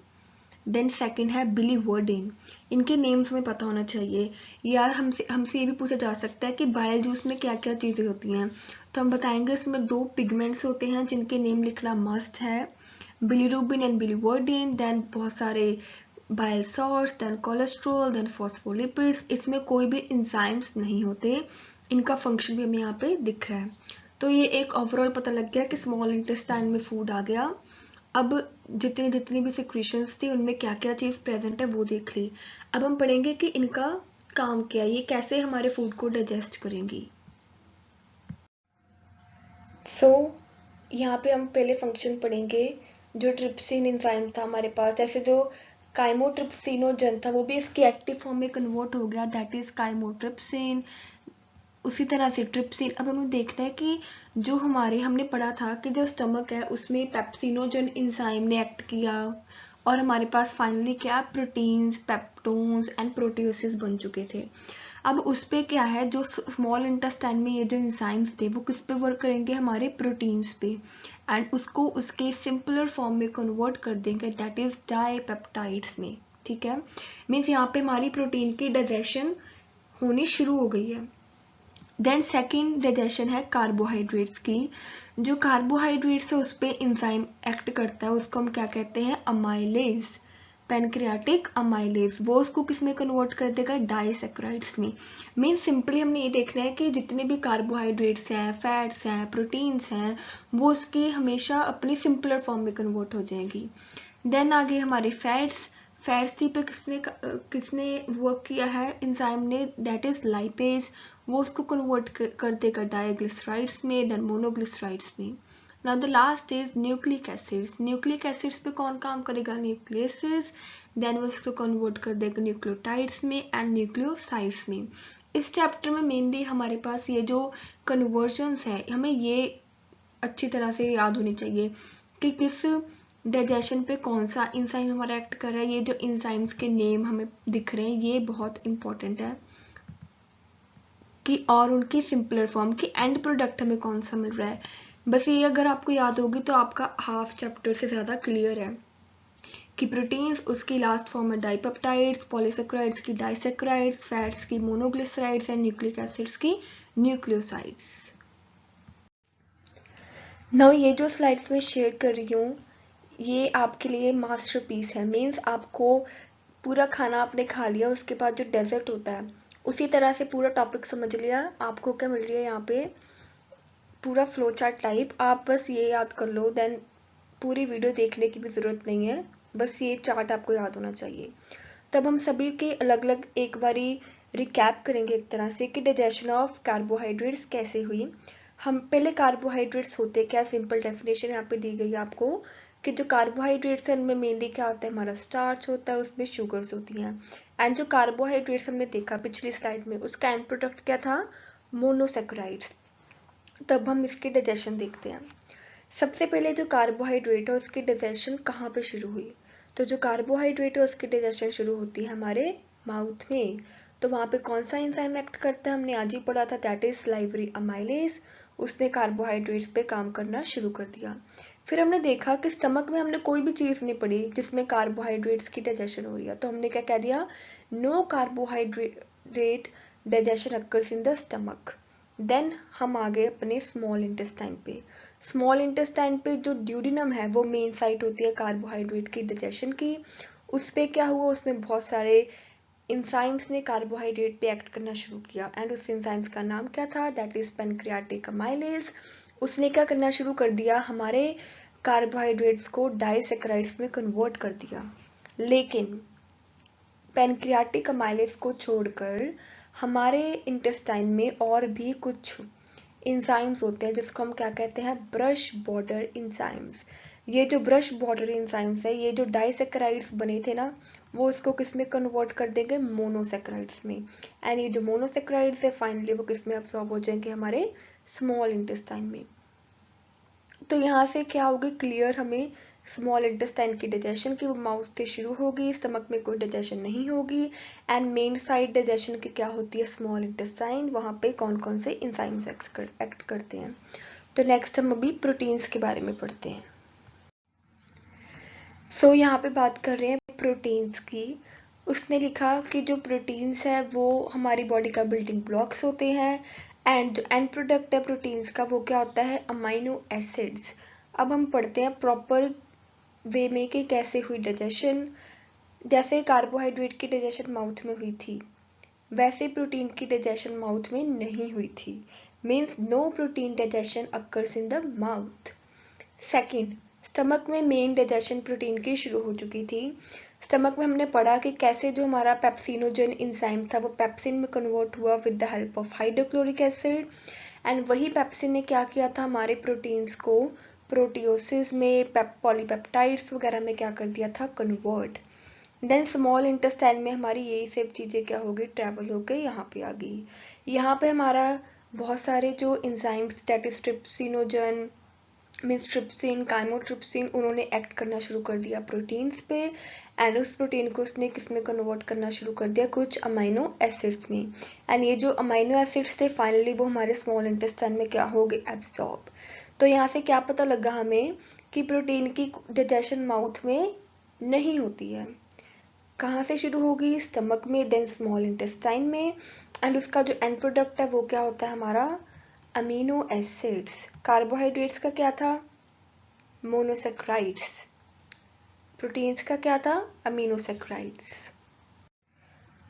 Speaker 1: देन सेकंड है बिलीवर्डिन। इनके नेम्स में पता होना चाहिए। या हमसे ये भी पूछा जा सकता है कि बाइल जूस में क्या क्या चीज़ें होती हैं, तो हम बताएंगे इसमें 2 पिगमेंट्स होते हैं जिनके नेम लिखना मस्ट है, बिलीरुबिन एंड बिलीवर्डिन। देन बहुत सारे bile salts, then cholesterol, then phospholipids. इसमें कोई भी एंजाइम्स नहीं होते, इनका फंक्शन भी हमें यहाँ पे दिख रहा है। तो ये एक ओवरऑल पता लग गया कि स्मॉल इंटेस्टाइन में फूड आ गया। अब जितनी जितनी भी सिक्रीशंस थी उनमें क्या क्या चीज़ प्रेजेंट है वो देख ली। अब हम पढ़ेंगे कि इनका काम क्या है, ये कैसे हमारे फूड को डाइजेस्ट करेंगी। सो यहाँ पे हम पहले फंक्शन पढ़ेंगे। जो ट्रिप्सिन एंजाइम था हमारे पास, जैसे जो काइमोट्रिप्सिनोजन था वो भी इसकी एक्टिव फॉर्म में कन्वर्ट हो गया, दैट इज काइमोट्रिप्सिन। उसी तरह से ट्रिप्सिन। अब हमें देखना है कि जो हमारे हमने पढ़ा था कि जो स्टमक है उसमें पेप्सिनोजन एंजाइम ने एक्ट किया और हमारे पास फाइनली क्या, प्रोटीन्स, पेप्टोन्स एंड प्रोटियोसिस बन चुके थे। अब उस पे क्या है, जो स्मॉल इंटेस्टाइन में ये जो इंजाइम्स थे वो किस पे वर्क करेंगे, हमारे प्रोटीन्स पे, एंड उसको उसके सिंपलर फॉर्म में कन्वर्ट कर देंगे, दैट इज डाइपेप्टाइड्स में। ठीक है, मीन्स यहाँ पे हमारी प्रोटीन की डाइजेशन होनी शुरू हो गई है। देन सेकेंड डाइजेशन है कार्बोहाइड्रेट्स की। जो कार्बोहाइड्रेट्स है उस पर इंजाइम एक्ट करता है, उसको हम क्या कहते हैं, अमाइलेज, पैनक्रियाटिक अमाइलेज। वो उसको किस में कन्वर्ट कर देगा, डाइसैकेराइड्स में। मीन सिंपली हमने ये देखना है कि जितने भी कार्बोहाइड्रेट्स हैं, फैट्स हैं, प्रोटीन्स हैं, वो उसके हमेशा अपनी सिंपलर फॉर्म में कन्वर्ट हो जाएंगी। देन आगे हमारे फैट्स, फैट्स पे किसने वर्क किया है, इंजाइम ने, दैट इज लाइपेज। वो उसको कन्वर्ट कर देगा डाइग्लिसराइड्स में, देन मोनोग्लिसराइड्स में। Now the last is nucleic acids. Nucleic acids पे कौन काम करेगा, न्यूक्लियसेस, देन वो उसको कन्वर्ट कर देगा न्यूक्लियोटाइड्स में एंड न्यूक्लियोसाइड्स में। इस चैप्टर में मेनली हमारे पास ये जो कन्वर्जन्स है, हमें ये अच्छी तरह से याद होनी चाहिए कि किस डाइजेशन पे कौन सा इंजाइम हमारा एक्ट कर रहा है। ये जो इंजाइम्स के नेम हमें दिख रहे हैं ये बहुत इंपॉर्टेंट है कि, और उनकी सिंपलर फॉर्म की एंड प्रोडक्ट हमें कौन सा मिल रहा है। बस ये अगर आपको याद होगी तो आपका हाफ चैप्टर से ज़्यादा क्लियर है कि प्रोटीन्स उसकी लास्ट फॉर्म है डाइपेप्टाइड्स, पॉलीसेकेराइड्स की डाइसेकेराइड्स, फैट्स की मोनोग्लिसराइड्स एंड न्यूक्लिक एसिड्स की न्यूक्लियोसाइड्स।
Speaker 2: नाउ ये जो स्लाइड्स में शेयर कर रही हूँ ये आपके लिए मास्टरपीस है। मीन्स आपको पूरा खाना आपने खा लिया, उसके बाद जो डेजर्ट होता है उसी तरह से पूरा टॉपिक समझ लिया। आपको क्या मिल रही है यहाँ पे, पूरा फ्लो चार्ट टाइप। आप बस ये याद कर लो, देन पूरी वीडियो देखने की भी ज़रूरत नहीं है, बस ये चार्ट आपको याद होना चाहिए। तब हम सभी के अलग अलग एक बारी रिकैप करेंगे एक तरह से कि डाइजेशन ऑफ कार्बोहाइड्रेट्स कैसे हुई। हम पहले कार्बोहाइड्रेट्स होते क्या, सिंपल डेफिनेशन यहाँ पे दी गई है आपको कि जो कार्बोहाइड्रेट्स है उनमें मेनली क्या होता है, हमारा स्टार्च होता है, उसमें शुगर्स होती हैं। एंड जो कार्बोहाइड्रेट्स हमने देखा पिछली स्लाइड में, उसका एंड प्रोडक्ट क्या था, मोनोसेकेराइड्स। तब हम इसके डाइजेशन देखते हैं। सबसे पहले जो कार्बोहाइड्रेट है उसकी डाइजेशन कहाँ पे शुरू हुई, तो जो कार्बोहाइड्रेट है उसकी डाइजेशन शुरू होती है हमारे माउथ में। तो वहाँ पे कौन सा एंजाइम एक्ट करता है, हमने आज ही पढ़ा था, दैट इज सलाइवरी अमाइलेज। उसने कार्बोहाइड्रेट्स पे काम करना शुरू कर दिया। फिर हमने देखा कि स्टमक में हमने कोई भी चीज़ नहीं पढ़ी जिसमें कार्बोहाइड्रेट्स की डाइजेशन हो रही है, तो हमने क्या कह दिया, no carbohydrate digestion occurs in the stomach. Then हम आ गए अपने स्मॉल इंटेस्टाइन पे। स्मॉल इंटेस्टाइन पे जो ड्यूडिनम है वो मेन साइट होती है कार्बोहाइड्रेट की डाइजेशन की। उस पे क्या हुआ, उसमें बहुत सारे इंजाइम्स ने कार्बोहाइड्रेट पे एक्ट करना शुरू किया एंड उस इंजाइम्स का नाम क्या था, दैट इज पैनक्रियाटिक अमाइलेज। उसने क्या करना शुरू कर दिया, हमारे कार्बोहाइड्रेट्स को डाइसेकेराइड्स में कन्वर्ट कर दिया। लेकिन पैनक्रियाटिक अमाइलेज को छोड़कर हमारे इंटेस्टाइन में और भी कुछ इंजाइम्स होते हैं जिसको हम क्या कहते हैं, ब्रश बॉर्डर इंजाइम्स। ये जो ब्रश बॉर्डर इंजाइम्स है, ये जो डाइसेकेराइड्स बने थे ना, वो इसको किस में कन्वर्ट कर देंगे, मोनोसेकेराइड्स में। एंड ये जो मोनोसेकेराइड्स है फाइनली वो किस में अब्सॉर्ब हो जाएंगे, हमारे स्मॉल इंटेस्टाइन में। तो यहाँ से क्या होगी क्लियर हमें, स्मॉल इंटेस्टाइन की डाइजेशन की माउथ से शुरू होगी, स्टमक में कोई डाइजेशन नहीं होगी। एंड मेन साइड डाइजेशन की क्या होती है, स्मॉल इंटेस्टाइन, वहाँ पे कौन कौन से इंजाइम्स एक्ट करते हैं। तो नेक्स्ट हम अभी प्रोटीन्स के बारे में पढ़ते हैं। सो यहाँ पे बात कर रहे हैं प्रोटीन्स की। उसने लिखा कि जो प्रोटीन्स है वो हमारी बॉडी का बिल्डिंग ब्लॉक्स होते हैं एंड जो एंड प्रोडक्ट है प्रोटीन्स का वो क्या होता है, अमाइनो एसिड्स। अब हम पढ़ते हैं प्रॉपर वे में कि कैसे हुई डाइजेशन। जैसे कार्बोहाइड्रेट की डाइजेशन माउथ में हुई थी वैसे प्रोटीन की डाइजेशन माउथ में नहीं हुई थी। Means no protein digestion occurs in the mouth. Second, stomach में मेन डाइजेशन प्रोटीन की शुरू हो चुकी थी। स्टमक में हमने पढ़ा कि कैसे जो हमारा पेप्सिनोजन इंजाइम था वो पेप्सिन में कन्वर्ट हुआ with the help of hydrochloric acid. And वही पेप्सिन ने क्या किया था, हमारे प्रोटीन्स को प्रोटियोसिस में, पॉलीपेप्टाइड्स वगैरह में क्या कर दिया था, कन्वर्ट। देन स्मॉल इंटेस्टाइन में हमारी यही सब चीज़ें क्या हो गई, ट्रैवल हो गई, यहाँ पे आ गई। यहाँ पे हमारा बहुत सारे जो enzymes, that is trypsinogen, means trypsin, chymotrypsin, उन्होंने एक्ट करना शुरू कर दिया प्रोटीन्स पे, एंड उस प्रोटीन को उसने किस में कन्वर्ट करना शुरू कर दिया, कुछ अमाइनो एसिड्स में। एंड ये जो अमाइनो एसिड्स थे फाइनली वो हमारे स्मॉल इंटेस्टाइन में क्या हो गए, एब्सॉर्ब। तो यहाँ से क्या पता लगा हमें कि प्रोटीन की डाइजेशन माउथ में नहीं होती है। कहाँ से शुरू होगी, स्टमक में, देन स्मॉल इंटेस्टाइन में, एंड उसका जो एंड प्रोडक्ट है वो क्या होता है हमारा, अमीनो एसिड्स। कार्बोहाइड्रेट्स का क्या था, मोनोसेक्राइड्स। प्रोटीन्स का क्या था, aminosaccharides,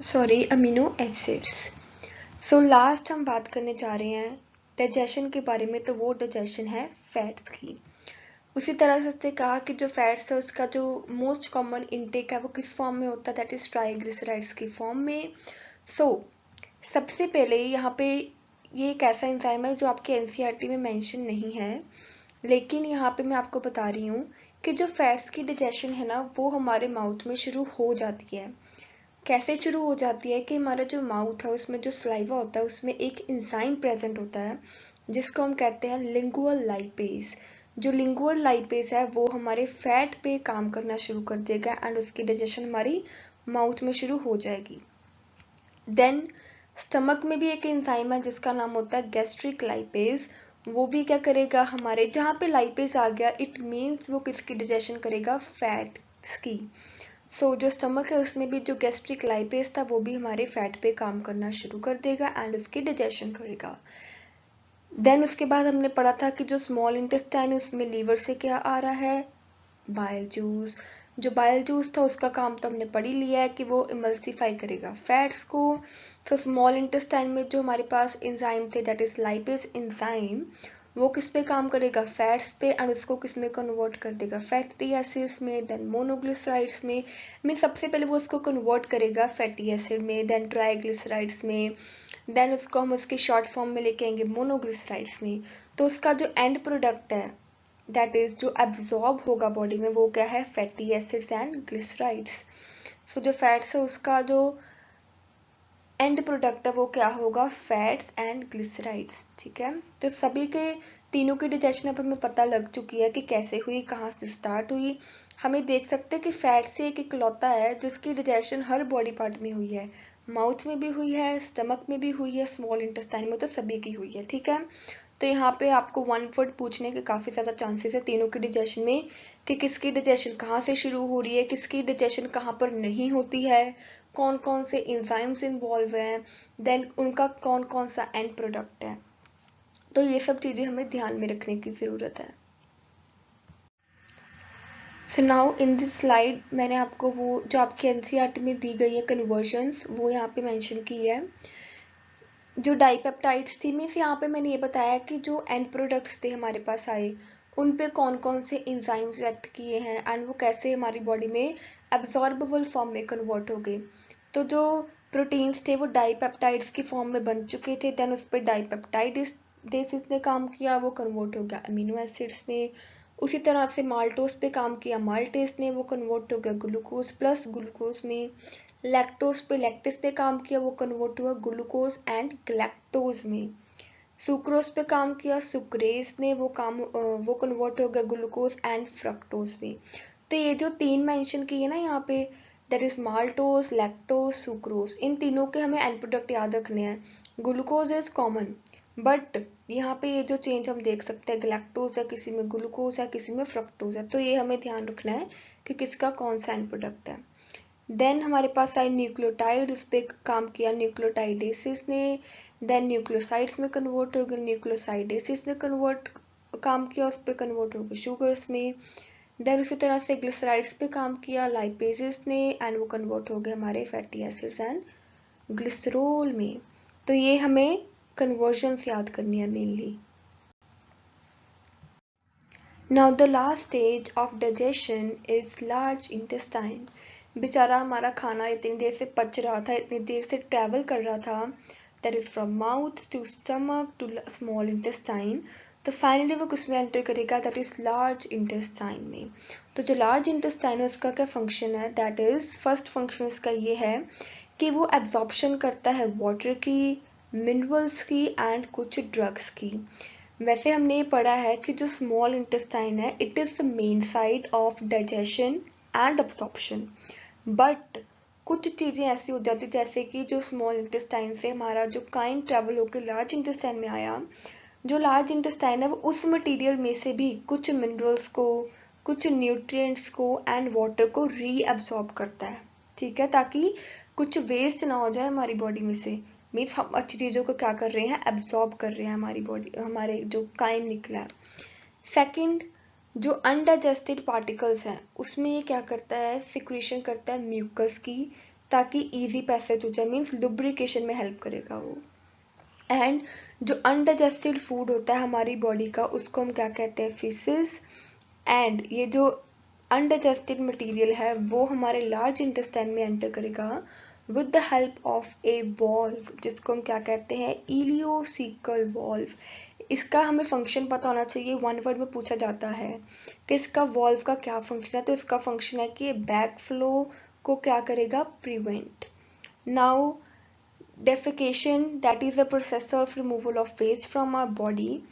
Speaker 2: sorry amino acids. So last हम बात करने जा रहे हैं डाइजेशन के बारे में, तो वो डाइजेशन है फैट्स की। उसी तरह से उसने कहा कि जो फैट्स है उसका जो मोस्ट कॉमन इनटेक है वो किस फॉर्म में होता है, दैट इज ट्राइग्लिसराइड्स की फॉर्म में। सबसे पहले यहाँ पे ये एक ऐसा एंजाइम है जो आपके एनसीईआरटी में मेंशन नहीं है, लेकिन यहाँ पे मैं आपको बता रही हूँ कि जो फैट्स की डाइजेशन है ना वो हमारे माउथ में शुरू हो जाती है। कैसे शुरू हो जाती है कि हमारा जो माउथ है उसमें जो सलाइवा होता है उसमें एक एंजाइम प्रेजेंट होता है जिसको हम कहते हैं लिंगुअल लाइपेज। जो लिंगुअल लाइपेज है वो हमारे फैट पे काम करना शुरू कर देगा एंड उसकी डाइजेशन हमारी माउथ में शुरू हो जाएगी। देन स्टमक में भी एक एंजाइम है जिसका नाम होता है गैस्ट्रिक लाइपेज। वो भी क्या करेगा, हमारे जहाँ पे लाइपेज आ गया इट मीन्स वो किसकी डाइजेशन करेगा, फैट्स की। जो स्टमक है उसमें भी जो गैस्ट्रिक लाइपेज था वो भी हमारे फैट पे काम करना शुरू कर देगा एंड उसकी डाइजेशन करेगा। देन उसके बाद हमने पढ़ा था कि जो स्मॉल इंटेस्टाइन है उसमें लीवर से क्या आ रहा है, बाइल जूस। जो बाइल जूस था उसका काम तो हमने पढ़ ही लिया है कि वो इमल्सिफाई करेगा फैट्स को। तो स्मॉल इंटेस्टाइन में जो हमारे पास एंजाइम थे दैट इज लाइपेज एंजाइम, वो किस पे काम करेगा, फैट्स पे, एंड उसको किस में कन्वर्ट कर देगा, फैटी एसिड्स में, देन मोनोग्लिसराइड्स में। सबसे पहले वो उसको कन्वर्ट करेगा फैटी एसिड में, देन ट्राइग्लिसराइड्स में, देन उसको हम उसके शॉर्ट फॉर्म में लेके आएंगे मोनोग्लिसराइड्स में। तो उसका जो एंड प्रोडक्ट है दैट इज जो एब्जॉर्ब होगा बॉडी में वो क्या है, फैटी एसिड्स एंड ग्लिसराइड्स। जो फैट्स है उसका जो एंड प्रोडक्ट है वो क्या होगा, फैट्स एंड ग्लिसराइड्स। ठीक है, तो सभी के तीनों की डाइजेशन अब हमें पता लग चुकी है कि कैसे हुई, कहाँ से स्टार्ट हुई। हमें देख सकते हैं कि फैट से एक इकलौता है जिसकी डाइजेशन हर बॉडी पार्ट में हुई है, माउथ में भी हुई है, स्टमक में भी हुई है, स्मॉल इंटेस्टाइन में तो सभी की हुई है। ठीक है, तो यहाँ पे आपको वन वर्ड पूछने के काफी ज्यादा चांसेस है तीनों की डाइजेशन में, कि किसकी डाइजेशन कहाँ से शुरू हो रही है, किसकी डाइजेशन कहाँ पर नहीं होती है, कौन कौन से एंजाइम्स इन्वॉल्व हैं, देन उनका कौन कौन सा एंड प्रोडक्ट है। तो ये सब चीजें हमें ध्यान में रखने की जरूरत है। So now in this slide मैंने आपको वो जो आपके एनसीईआरटी में दी गई है कन्वर्जन्स वो यहाँ पे मेंशन की है। जो डाइपेप्टाइड्स थी मीन्स यहाँ पे मैंने ये बताया कि जो एंड प्रोडक्ट्स थे हमारे पास आए उन पे कौन कौन से एंजाइम्स एक्ट किए हैं एंड वो कैसे हमारी बॉडी में एब्जॉर्बेबल फॉर्म में कन्वर्ट हो गए। तो जो प्रोटीन्स थे वो डाइपेप्टाइड्स की फॉर्म में बन चुके थे, देन उस पर डाइपेप्टाइडेस ने काम किया, वो कन्वर्ट हो गया अमीनो एसिड्स में। उसी तरह से माल्टोस पे काम किया, माल्टेस ने, वो कन्वर्ट हो गया ग्लूकोज प्लस ग्लूकोज में। लैक्टोज पे लैक्टिस ने काम किया, वो कन्वर्ट हुआ ग्लूकोज एंड गैलेक्टोज में। सुक्रोज पे काम किया, सुक्रेज ने, वो कन्वर्ट हो गया ग्लूकोज एंड फ्रक्टोज में। तो ये जो तीन मेंशन किए ना यहाँ पे that is maltose, lactose, sucrose, इन तीनों के हमें एंड प्रोडक्ट याद रखने हैं। ग्लूकोज इज कॉमन बट यहाँ पे ये जो चेंज हम देख सकते हैं गैलेक्टोज है किसी में, ग्लूकोज है किसी में, फ्रक्टोज है, तो ये हमें ध्यान रखना है कि किसका कौन सा एंड प्रोडक्ट है। देन हमारे पास आए न्यूक्लियोटाइड, उस पर काम किया न्यूक्लियोटाइडेसिस ने, देन न्यूक्लियोसाइड्स में कन्वर्ट हो गए, न्यूक्लियोसाइडेसिस ने काम किया, उस पर कन्वर्ट हो गए शुगर्स में। देन उसी तरह से ग्लिसराइड्स पे काम किया लाइपेजेस ने एंड वो कन्वर्ट हो गए हमारे फैटी एसिड्स एंड ग्लिसरोल में। तो ये हमें कन्वर्जन्स याद करनी है mainly. Now the last stage of digestion is large intestine. बेचारा हमारा खाना इतनी देर से पच रहा था, इतनी देर से ट्रैवल कर रहा था, that is from mouth to stomach to small intestine. तो फाइनली वो किस में एंटर करेगा, दैट इज लार्ज इंटेस्टाइन में। तो जो लार्ज इंटेस्टाइन है उसका क्या फंक्शन है, दैट इज फर्स्ट फंक्शन उसका ये है कि वो एब्जॉर्प्शन करता है वाटर की, मिनरल्स की एंड कुछ ड्रग्स की। वैसे हमने ये पढ़ा है कि जो स्मॉल इंटेस्टाइन है it is the main site of digestion and absorption, but कुछ चीजें ऐसी हो जाती जैसे कि जो स्मॉल इंटेस्टाइन से हमारा जो काइन ट्रेवल होकर लार्ज इंटेस्टाइन में आया, जो लार्ज इंटेस्टाइन है वो उस मटेरियल में से भी कुछ मिनरल्स को, कुछ न्यूट्रिएंट्स को एंड वाटर को रीअब्सॉर्ब करता है, ठीक है, ताकि कुछ वेस्ट ना हो जाए हमारी बॉडी में से। मीन्स हम अच्छी चीजों को क्या कर रहे हैं, एब्सॉर्ब कर रहे हैं हमारी बॉडी, हमारे जो काइन निकला है। सेकंड, जो अनडाइजेस्टेड पार्टिकल्स हैं उसमें ये क्या करता है, सिक्रीशन करता है म्यूकस की, ताकि इजी पैसेज हो जाए, मीन्स लुब्रिकेशन में हेल्प करेगा वो। एंड जो अनडाइजेस्टेड फूड होता है हमारी बॉडी का उसको हम क्या कहते हैं, फीसेस। एंड ये जो अनडाइजेस्टेड मटेरियल है वो हमारे लार्ज इंटेस्टाइन में एंटर करेगा with the help of A valve, जिसको हम क्या कहते हैं, इलियोसिकल वॉल्व। इसका हमें फंक्शन पता होना चाहिए, वन वर्ड में पूछा जाता है कि इसका वॉल्व का क्या फंक्शन है, तो इसका फंक्शन है कि बैक फ्लो को क्या करेगा, prevent. Now defecation, that is the process of removal of waste from our body।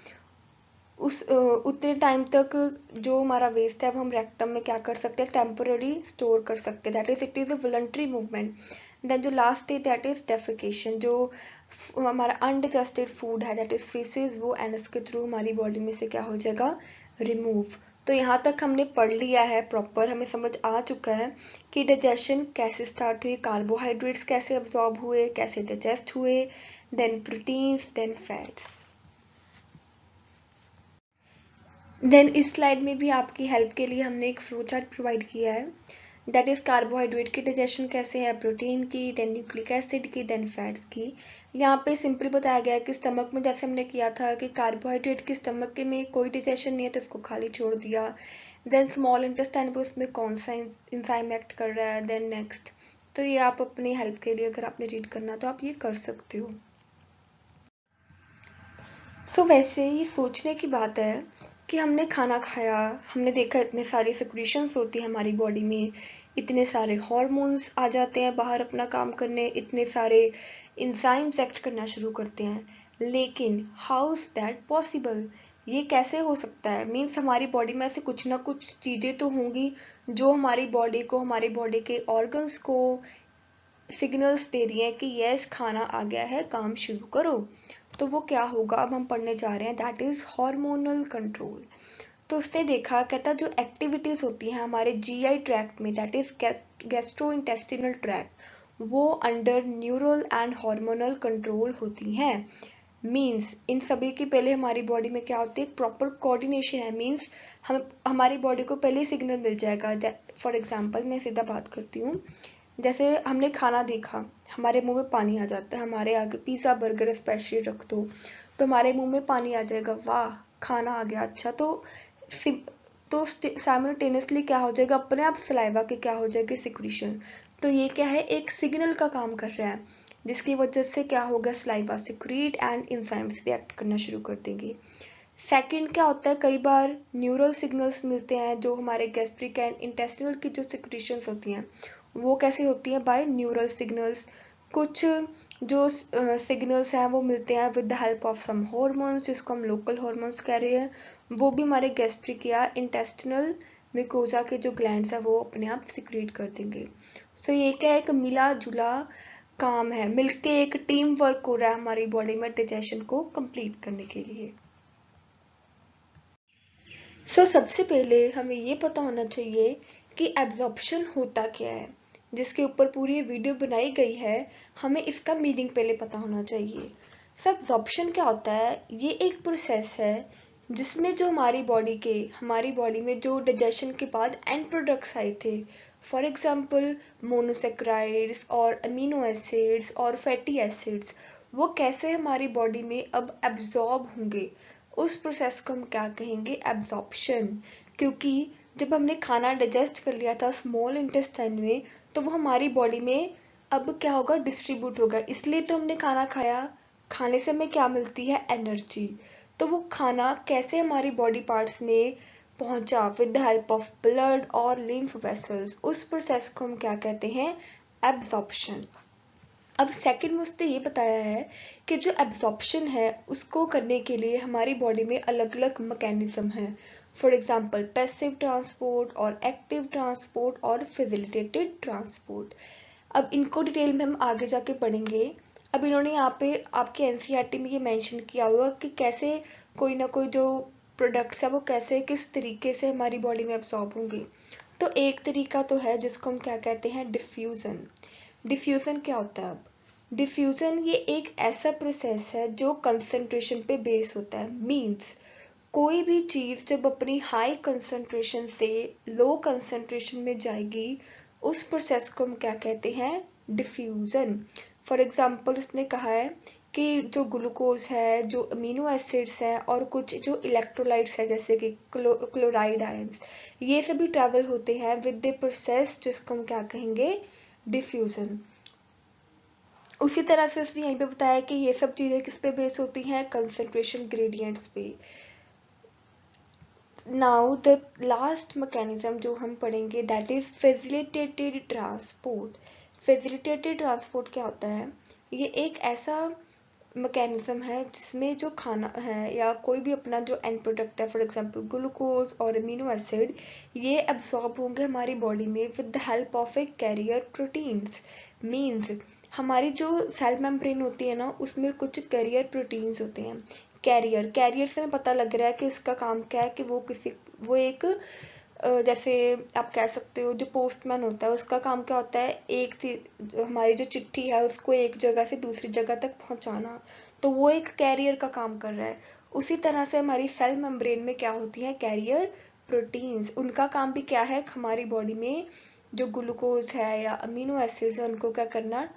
Speaker 2: उतने टाइम तक जो हमारा वेस्ट है वो हम रेक्टम में क्या कर सकते हैं, टेम्पोररी स्टोर कर सकते हैं, that is it is a voluntary movement. Then जो last stage that is defecation, जो हमारा अनडाइजेस्टेड फूड है दैट इज फीसेस, वो एनस के थ्रू हमारी बॉडी में से क्या हो जाएगा, रिमूव। तो यहाँ तक हमने पढ़ लिया है प्रॉपर, हमें समझ आ चुका है कि डाइजेशन कैसे स्टार्ट हुई, कार्बोहाइड्रेट्स कैसे अब्सॉर्ब हुए, कैसे डाइजेस्ट हुए, then proteins, then fats. Then इस स्लाइड में भी आपकी हेल्प के लिए हमने एक फ्लो चार्ट प्रोवाइड किया है, दैट इज कार्बोहाइड्रेट की डाइजेशन कैसे है, प्रोटीन की, देन न्यूक्लिक एसिड की, देन फैट्स की। यहाँ पे सिंपल बताया गया है कि स्टमक में जैसे हमने किया था कि कार्बोहाइड्रेट की स्टमक के में कोई डाइजेशन नहीं है तो इसको खाली छोड़ दिया। देन स्मॉल इंटेस्टाइन पे उसमें कौन सा इंजाइम एक्ट कर रहा है, देन नेक्स्ट। तो ये आप अपनी हेल्प के लिए अगर आपने रीड करना तो आप ये कर सकते हो। सो वैसे ही सोचने की बात है कि हमने खाना खाया, हमने देखा इतने सारी सिक्रीशंस होती है हमारी बॉडी में, इतने सारे हार्मोन्स आ जाते हैं बाहर अपना काम करने, इतने सारे इंजाइम्स एक्ट करना शुरू करते हैं, लेकिन हाउ इज दैट पॉसिबल, ये कैसे हो सकता है। मीन्स हमारी बॉडी में ऐसे कुछ ना कुछ चीज़ें तो होंगी जो हमारी बॉडी को, हमारी बॉडी के ऑर्गन्स को सिग्नल्स दे रही हैं कि यस खाना आ गया है, काम शुरू करो। तो वो क्या होगा, अब हम पढ़ने जा रहे हैं, दैट इज हार्मोनल कंट्रोल। तो उसने देखा, कहता जो एक्टिविटीज होती हैं हमारे जीआई ट्रैक्ट में, that is gastro intestinal tract, वो under neural and hormonal control होती हैं। मीन्स इन सभी की पहले हमारी बॉडी में क्या होती है, प्रॉपर कोऑर्डिनेशन है। मीन्स हम हमारी बॉडी को पहले सिग्नल मिल जाएगा। फॉर एग्जाम्पल मैं सीधा बात करती हूँ, जैसे हमने खाना देखा, हमारे मुंह में पानी आ जाता है, हमारे आगे पिज्ज़ा बर्गर स्पेशली रख दो तो हमारे मुंह में पानी आ जाएगा, वाह खाना आ गया, अच्छा। तो साइमल्टेनियसली क्या हो जाएगा, अपने आप सलाइवा की क्या हो जाएगी, सिक्रीशन। तो ये क्या है, एक सिग्नल का काम कर रहा है, जिसकी वजह से क्या होगा, सलाइवा सिक्रीट एंड इंजाइम्स भी एक्ट करना शुरू कर देंगे। सेकंड क्या होता है, कई बार न्यूरल सिग्नल्स मिलते हैं, जो हमारे गैस्ट्रिक एंड इंटेस्टिनल की जो सिक्रीशंस होती हैं वो कैसे होती है, बाय न्यूरल सिग्नल्स। कुछ जो सिग्नल्स हैं वो मिलते हैं with the help of some hormones, जिसको हम लोकल हॉर्मोन्स कह रहे हैं, वो भी हमारे गैस्ट्रिक या इंटेस्टिनल मिकोजा के जो ग्लैंड्स है वो अपने आप सिक्रीट कर देंगे। सो ये क्या, एक मिला जुला काम है, मिलके एक टीम वर्क हो रहा है हमारी बॉडी में डाइजेशन को कंप्लीट करने के लिए। सबसे पहले हमें ये पता होना चाहिए कि एब्जॉर्प्शन होता क्या है, जिसके ऊपर पूरी वीडियो बनाई गई है, हमें इसका मीनिंग पहले पता होना चाहिए। एब्जॉर्प्शन क्या होता है, ये एक प्रोसेस है जिसमें जो हमारी बॉडी में जो डाइजेशन के बाद एंड प्रोडक्ट्स आए थे, फॉर एग्जाम्पल मोनोसेक्राइड्स और अमीनो एसिड्स और फैटी एसिड्स, वो कैसे हमारी बॉडी में अब एब्जॉर्ब होंगे, उस प्रोसेस को हम क्या कहेंगे, एब्जॉर्प्शन। क्योंकि जब हमने खाना डाइजेस्ट कर लिया था स्मॉल इंटेस्टाइन में, तो वो हमारी बॉडी में अब क्या होगा, डिस्ट्रीब्यूट होगा, इसलिए तो हमने खाना खाया, खाने से हमें क्या मिलती है, एनर्जी। तो वो खाना कैसे हमारी बॉडी पार्ट्स में पहुंचा with the help of blood और लिम्फ वेसल्स, उस प्रोसेस को हम क्या कहते हैं, एब्जॉर्प्शन। अब सेकंड में उसने ये बताया है कि जो एब्जॉर्प्शन है उसको करने के लिए हमारी बॉडी में अलग अलग मैकेनिज्म है। फॉर एग्जांपल पैसिव ट्रांसपोर्ट और एक्टिव ट्रांसपोर्ट और फैसिलिटेटेड ट्रांसपोर्ट। अब इनको डिटेल में हम आगे जाके पढ़ेंगे। अब इन्होंने यहाँ पे आपके एनसीईआरटी में ये मेंशन किया हुआ कि कैसे कोई ना कोई जो प्रोडक्ट्स है वो कैसे किस तरीके से हमारी बॉडी में एब्जॉर्ब होंगे। तो एक तरीका तो है जिसको हम क्या कहते हैं, डिफ्यूजन। डिफ्यूजन क्या होता है? अब डिफ्यूजन ये एक ऐसा प्रोसेस है जो कंसंट्रेशन पे बेस होता है। मींस कोई भी चीज जब अपनी हाई कंसंट्रेशन से लो कंसंट्रेशन में जाएगी उस प्रोसेस को हम क्या कहते हैं, डिफ्यूजन। फॉर एग्जांपल उसने कहा है कि जो ग्लूकोज है, जो अमीनो एसिड्स है और कुछ जो इलेक्ट्रोलाइट्स है जैसे कि क्लोराइड आयंस, ये सभी ट्रैवल होते हैं विद द प्रोसेस जिसको हम क्या कहेंगे, डिफ्यूजन। उसी तरह से उसने यहीं पे बताया कि ये सब चीजें किस पे बेस होती हैं, कंसंट्रेशन ग्रेडियंट्स पे। नाउ द लास्ट मैकेनिज्म जो हम पढ़ेंगे that is facilitated transport. Facilitated transport क्या होता है? ये एक ऐसा मैकेनिज्म है जिसमें जो खाना है या कोई भी अपना जो एंड प्रोडक्ट है, फॉर एग्जांपल ग्लूकोज और अमीनो एसिड, ये एब्सॉर्ब होंगे हमारी बॉडी में with the help of A carrier proteins. Means हमारी जो सेल मेम्ब्रेन होती है ना उसमें कुछ कैरियर प्रोटीन्स होते हैं। कैरियर से हमें पता लग रहा है कि इसका काम क्या है कि वो एक जैसे आप कह सकते हो जो पोस्टमैन होता है उसका काम क्या होता है, एक चीज हमारी जो चिट्ठी है उसको एक जगह से दूसरी जगह तक पहुंचाना, तो वो एक कैरियर का काम कर रहा है। उसी तरह से हमारी सेल मेम्ब्रेन में क्या होती है, कैरियर प्रोटीन्स। उनका काम भी क्या है, हमारी बॉडी में जो ग्लूकोज है या अमीनो एसिड्स है उनको क्या करना,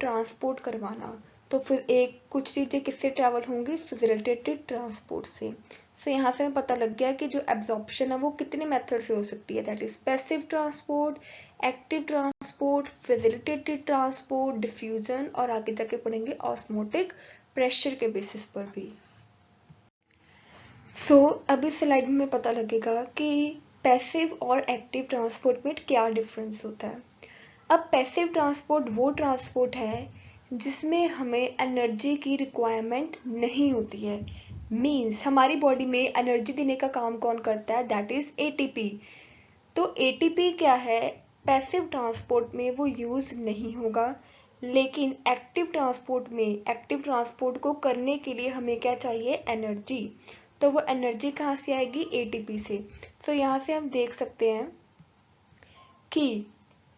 Speaker 2: ट्रांसपोर्ट करवाना। तो फिर एक कुछ चीजें किससे ट्रैवल होंगी, फैसिलिटेटेड ट्रांसपोर्ट से। सो यहाँ से हमें पता लग गया कि जो एब्जॉर्प्शन है वो कितने मेथड से हो सकती है, that is passive transport, active transport, facilitated transport, diffusion और आगे जाके पढ़ेंगे ऑस्मोटिक प्रेशर के बेसिस पर भी। सो अब इस स्लाइड में पता लगेगा कि पैसिव और एक्टिव ट्रांसपोर्ट में क्या डिफरेंस होता है। अब पैसिव ट्रांसपोर्ट वो ट्रांसपोर्ट है जिसमें हमें एनर्जी की रिक्वायरमेंट नहीं होती है। मींस हमारी बॉडी में एनर्जी देने का काम कौन करता है, दैट इज एटीपी। तो एटीपी क्या है, पैसिव ट्रांसपोर्ट में वो यूज नहीं होगा, लेकिन एक्टिव ट्रांसपोर्ट को करने के लिए हमें क्या चाहिए, एनर्जी। तो वो एनर्जी कहाँ से आएगी, एटीपी से। तो यहाँ से हम देख सकते हैं कि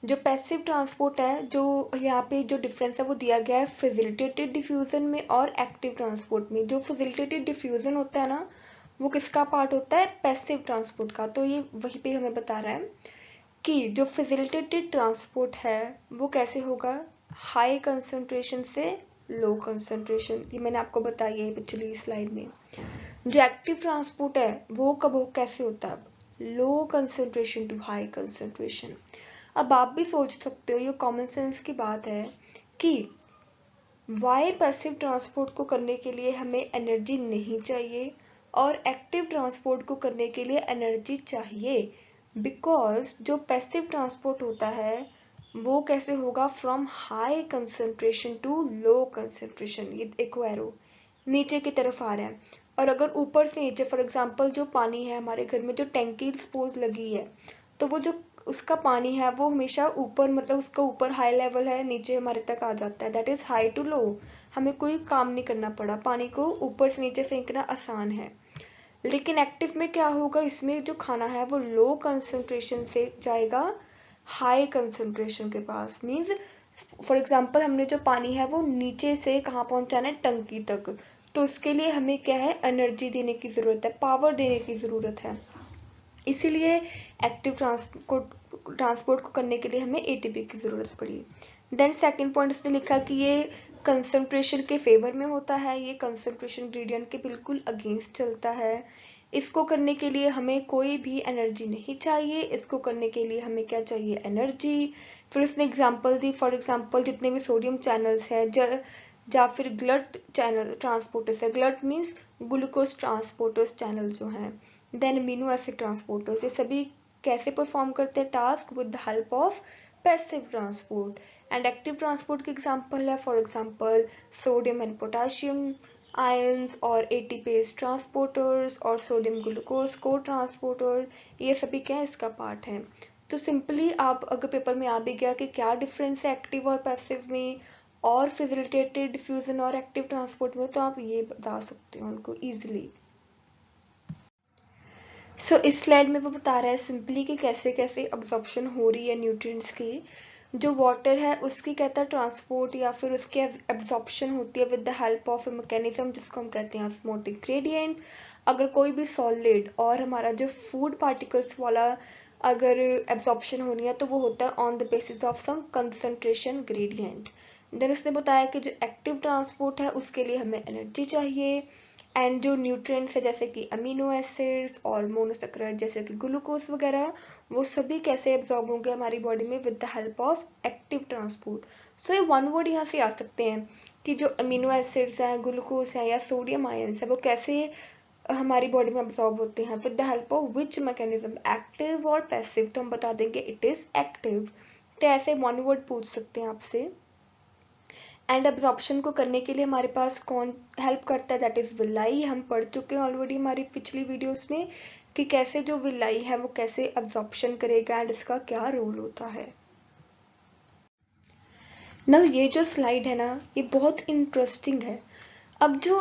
Speaker 2: जो पैसिव ट्रांसपोर्ट है, जो यहाँ पे जो डिफरेंस है वो दिया गया है फैसिलिटेटेड डिफ्यूजन में और एक्टिव ट्रांसपोर्ट में। जो फैसिलिटेटेड डिफ्यूजन होता है ना वो किसका पार्ट होता है, पैसिव ट्रांसपोर्ट का। तो ये वहीं पे हमें बता रहा है कि जो फैसिलिटेटेड ट्रांसपोर्ट है वो कैसे होगा, हाई कंसंट्रेशन से लो कंसंट्रेशन। ये मैंने आपको बताया है पिछली स्लाइड में। जो एक्टिव ट्रांसपोर्ट है वो कब कैसे होता है, low concentration to high concentration. अब आप भी सोच सकते हो, ये कॉमन सेंस की बात है कि वाई पैसिव ट्रांसपोर्ट को करने के लिए हमें एनर्जी नहीं चाहिए और एक्टिव ट्रांसपोर्ट को करने के लिए एनर्जी चाहिए। बिकॉज जो पैसिव ट्रांसपोर्ट होता है वो कैसे होगा, from high concentration to low concentration. ये एक एरो नीचे की तरफ आ रहा है, और अगर ऊपर से नीचे, फॉर एग्जांपल जो पानी है हमारे घर में, जो टैंकी सपोज लगी है, तो वो जो उसका पानी है वो हमेशा ऊपर, मतलब उसका ऊपर हाई लेवल है, नीचे हमारे तक आ जाता है, that is high to low. हमें कोई काम नहीं करना पड़ा, पानी को ऊपर से नीचे फेंकना आसान है। लेकिन एक्टिव में क्या होगा, इसमें जो खाना है वो लो कंसंट्रेशन से जाएगा हाई कंसंट्रेशन के पास। मींस फॉर एग्जांपल हमने जो पानी है वो नीचे से कहाँ पहुंचाना है, टंकी तक। तो उसके लिए हमें क्या है, एनर्जी देने की जरूरत है, पावर देने की जरूरत है। इसीलिए एक्टिव ट्रांसपोर्ट को करने के लिए हमें एटीपी की जरूरत पड़ी। देन सेकंड पॉइंट उसने लिखा कि ये कंसंट्रेशन के फेवर में होता है, ये कंसंट्रेशन ग्रेडियंट के बिल्कुल अगेंस्ट चलता है। इसको करने के लिए हमें कोई भी एनर्जी नहीं चाहिए, इसको करने के लिए हमें क्या चाहिए, एनर्जी। फिर उसने एग्जांपल दी, फॉर एग्जांपल जितने भी सोडियम चैनल्स है या फिर ग्लट चैनल ट्रांसपोर्टर्स है, glut means glucose transporters channel जो हैं, देन अमीनो एसिड ट्रांसपोर्टर्स, ये सभी कैसे परफॉर्म करते हैं task, with the help of passive transport. And active transport के एग्जांपल है for example sodium and potassium ions और एटीपेज ट्रांसपोर्टर्स और सोडियम ग्लूकोज को ट्रांसपोर्टर, ये सभी क्या है इसका पार्ट है। तो सिंपली आप अगर पेपर में आ भी गया कि क्या डिफरेंस है एक्टिव और पैसिव में और फैसिलिटेटेड डिफ्यूजन और एक्टिव ट्रांसपोर्ट में, तो आप ये बता सकते हो उनको इजीली। सो इस स्लाइड में वो बता रहा है सिंपली कि कैसे कैसे अब्जॉर्प्शन हो रही है न्यूट्रिएंट्स की। जो वाटर है उसकी कहता है ट्रांसपोर्ट या फिर उसकी एब्जॉर्प्शन होती है with the help of a mechanism जिसको हम कहते हैं ऑस्मोटिक ग्रेडियंट। अगर कोई भी सॉलिड और हमारा जो फूड पार्टिकल्स वाला अगर एब्जॉर्प्शन होनी है तो वो होता है on the basis of some concentration gradient. Then उसने बताया कि जो एक्टिव ट्रांसपोर्ट है उसके लिए हमें एनर्जी चाहिए एंड जो न्यूट्रिएंट्स है जैसे कि अमीनो एसिड्स और मोनोसेक्राइड जैसे कि ग्लूकोज वगैरह, वो सभी कैसे एब्जॉर्ब होंगे हमारी बॉडी में with the help of active transport. So ये वन वर्ड यहाँ से आ सकते हैं कि जो अमीनो एसिड्स हैं, ग्लूकोज है या सोडियम आयंस है, वो कैसे हमारी बॉडी में एब्जॉर्ब होते हैं with the help of which mechanism, active और पैसिव। तो हम बता देंगे इट इज एक्टिव। तो ऐसे वन वर्ड पूछ सकते हैं आपसे। एंड एब्जॉर्प्शन को करने के लिए हमारे पास कौन हेल्प करता है, दैट इज विलाई। हम पढ़ चुके हैं ऑलरेडी हमारी पिछली वीडियोस में कि कैसे जो विलाई है वो कैसे एब्जॉर्प्शन करेगा एंड इसका क्या रोल होता है। ना ये जो स्लाइड है ना ये बहुत इंटरेस्टिंग है। अब जो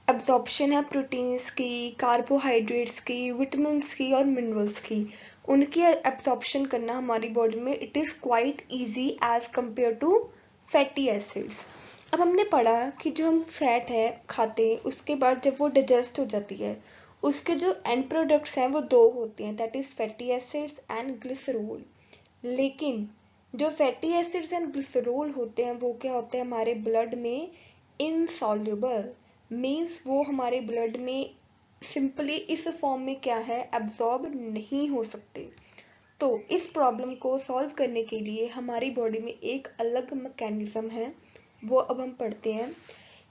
Speaker 2: एब्जॉर्प्शन है प्रोटीन्स की, कार्बोहाइड्रेट्स की, विटामिन्स की और मिनरल्स की, उनकी एब्जॉर्प्शन करना हमारी बॉडी में it is quite easy as compare to fatty acids. अब हमने पढ़ा कि जो हम फैट है खाते हैं उसके बाद जब वो डाइजेस्ट हो जाती है उसके जो एंड प्रोडक्ट्स हैं वो दो होते हैं, that is fatty acids and glycerol. लेकिन जो फैटी एसिड्स एंड ग्लिसरॉल होते हैं वो क्या होते हैं हमारे ब्लड में इनसॉल्युबल, मीन्स वो हमारे ब्लड में सिंपली इस फॉर्म में क्या है एब्जॉर्ब नहीं हो सकते। तो इस प्रॉब्लम को सॉल्व करने के लिए हमारी बॉडी में एक अलग मैकेनिज्म है, वो अब हम पढ़ते हैं।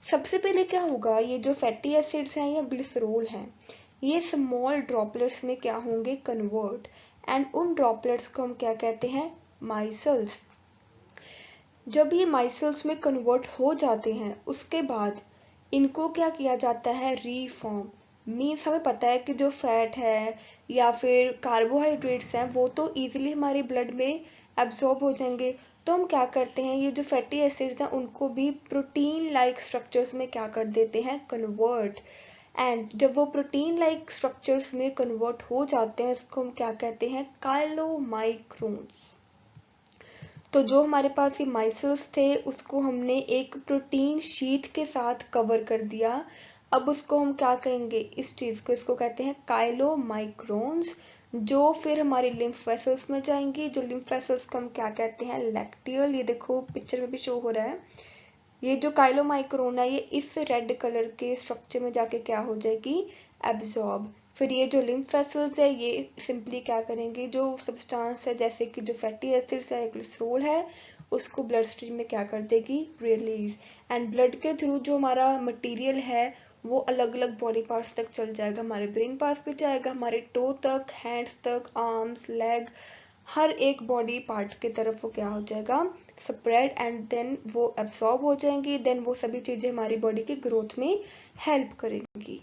Speaker 2: सबसे पहले क्या होगा, ये जो फैटी एसिड्स हैं या ग्लिसरॉल हैं ये स्मॉल ड्रॉपलेट्स में क्या होंगे कन्वर्ट, एंड उन ड्रॉपलेट्स को हम क्या कहते हैं माइसल्स। जब ये माइसल्स में कन्वर्ट हो जाते हैं उसके बाद इनको क्या किया जाता है रीफॉर्म। मीन्स हमें पता है कि जो फैट है या फिर कार्बोहाइड्रेट्स हैं वो तो इजीली हमारे ब्लड में एब्जॉर्ब हो जाएंगे, तो हम क्या करते हैं ये जो फैटी एसिड्स हैं उनको भी प्रोटीन लाइक स्ट्रक्चर्स में क्या कर देते हैं कन्वर्ट। एंड जब वो प्रोटीन लाइक स्ट्रक्चर्स में कन्वर्ट हो जाते हैं इसको हम क्या कहते हैं काइलोमाइक्रोन्स। तो जो हमारे पास ये माइसल्स थे उसको हमने एक प्रोटीन शीट के साथ कवर कर दिया। अब उसको हम क्या कहेंगे इस चीज को, इसको कहते हैं काइलोमाइक्रोन्स, जो फिर हमारे लिम्फ वेसल्स में जाएंगे। जो लिम्फ वेसल्स को हम क्या कहते हैं लैक्टियल। ये देखो पिक्चर में भी शो हो रहा है, ये जो काइलोमाइक्रोन है ये इस रेड कलर के स्ट्रक्चर में जाके क्या हो जाएगी एब्जॉर्ब। फिर ये जो लिम्फ वेसल्स है ये सिंपली क्या करेंगे जो सब्सटेंस है जैसे कि जो फैटी एसिड्स है ग्लिसरॉल है उसको ब्लड स्ट्रीम में क्या कर देगी रिलीज, एंड ब्लड के थ्रू जो हमारा मटेरियल है वो अलग अलग बॉडी पार्ट्स तक चल जाएगा, हमारे ब्रेन पास भी जाएगा, हमारे टो तक, हैंड्स तक, आर्म्स, लेग, हर एक बॉडी पार्ट की तरफ वो क्या हो जाएगा स्प्रेड, एंड देन वो एब्सॉर्ब हो जाएंगी। देन वो सभी चीजें हमारी बॉडी की ग्रोथ में हेल्प करेंगी।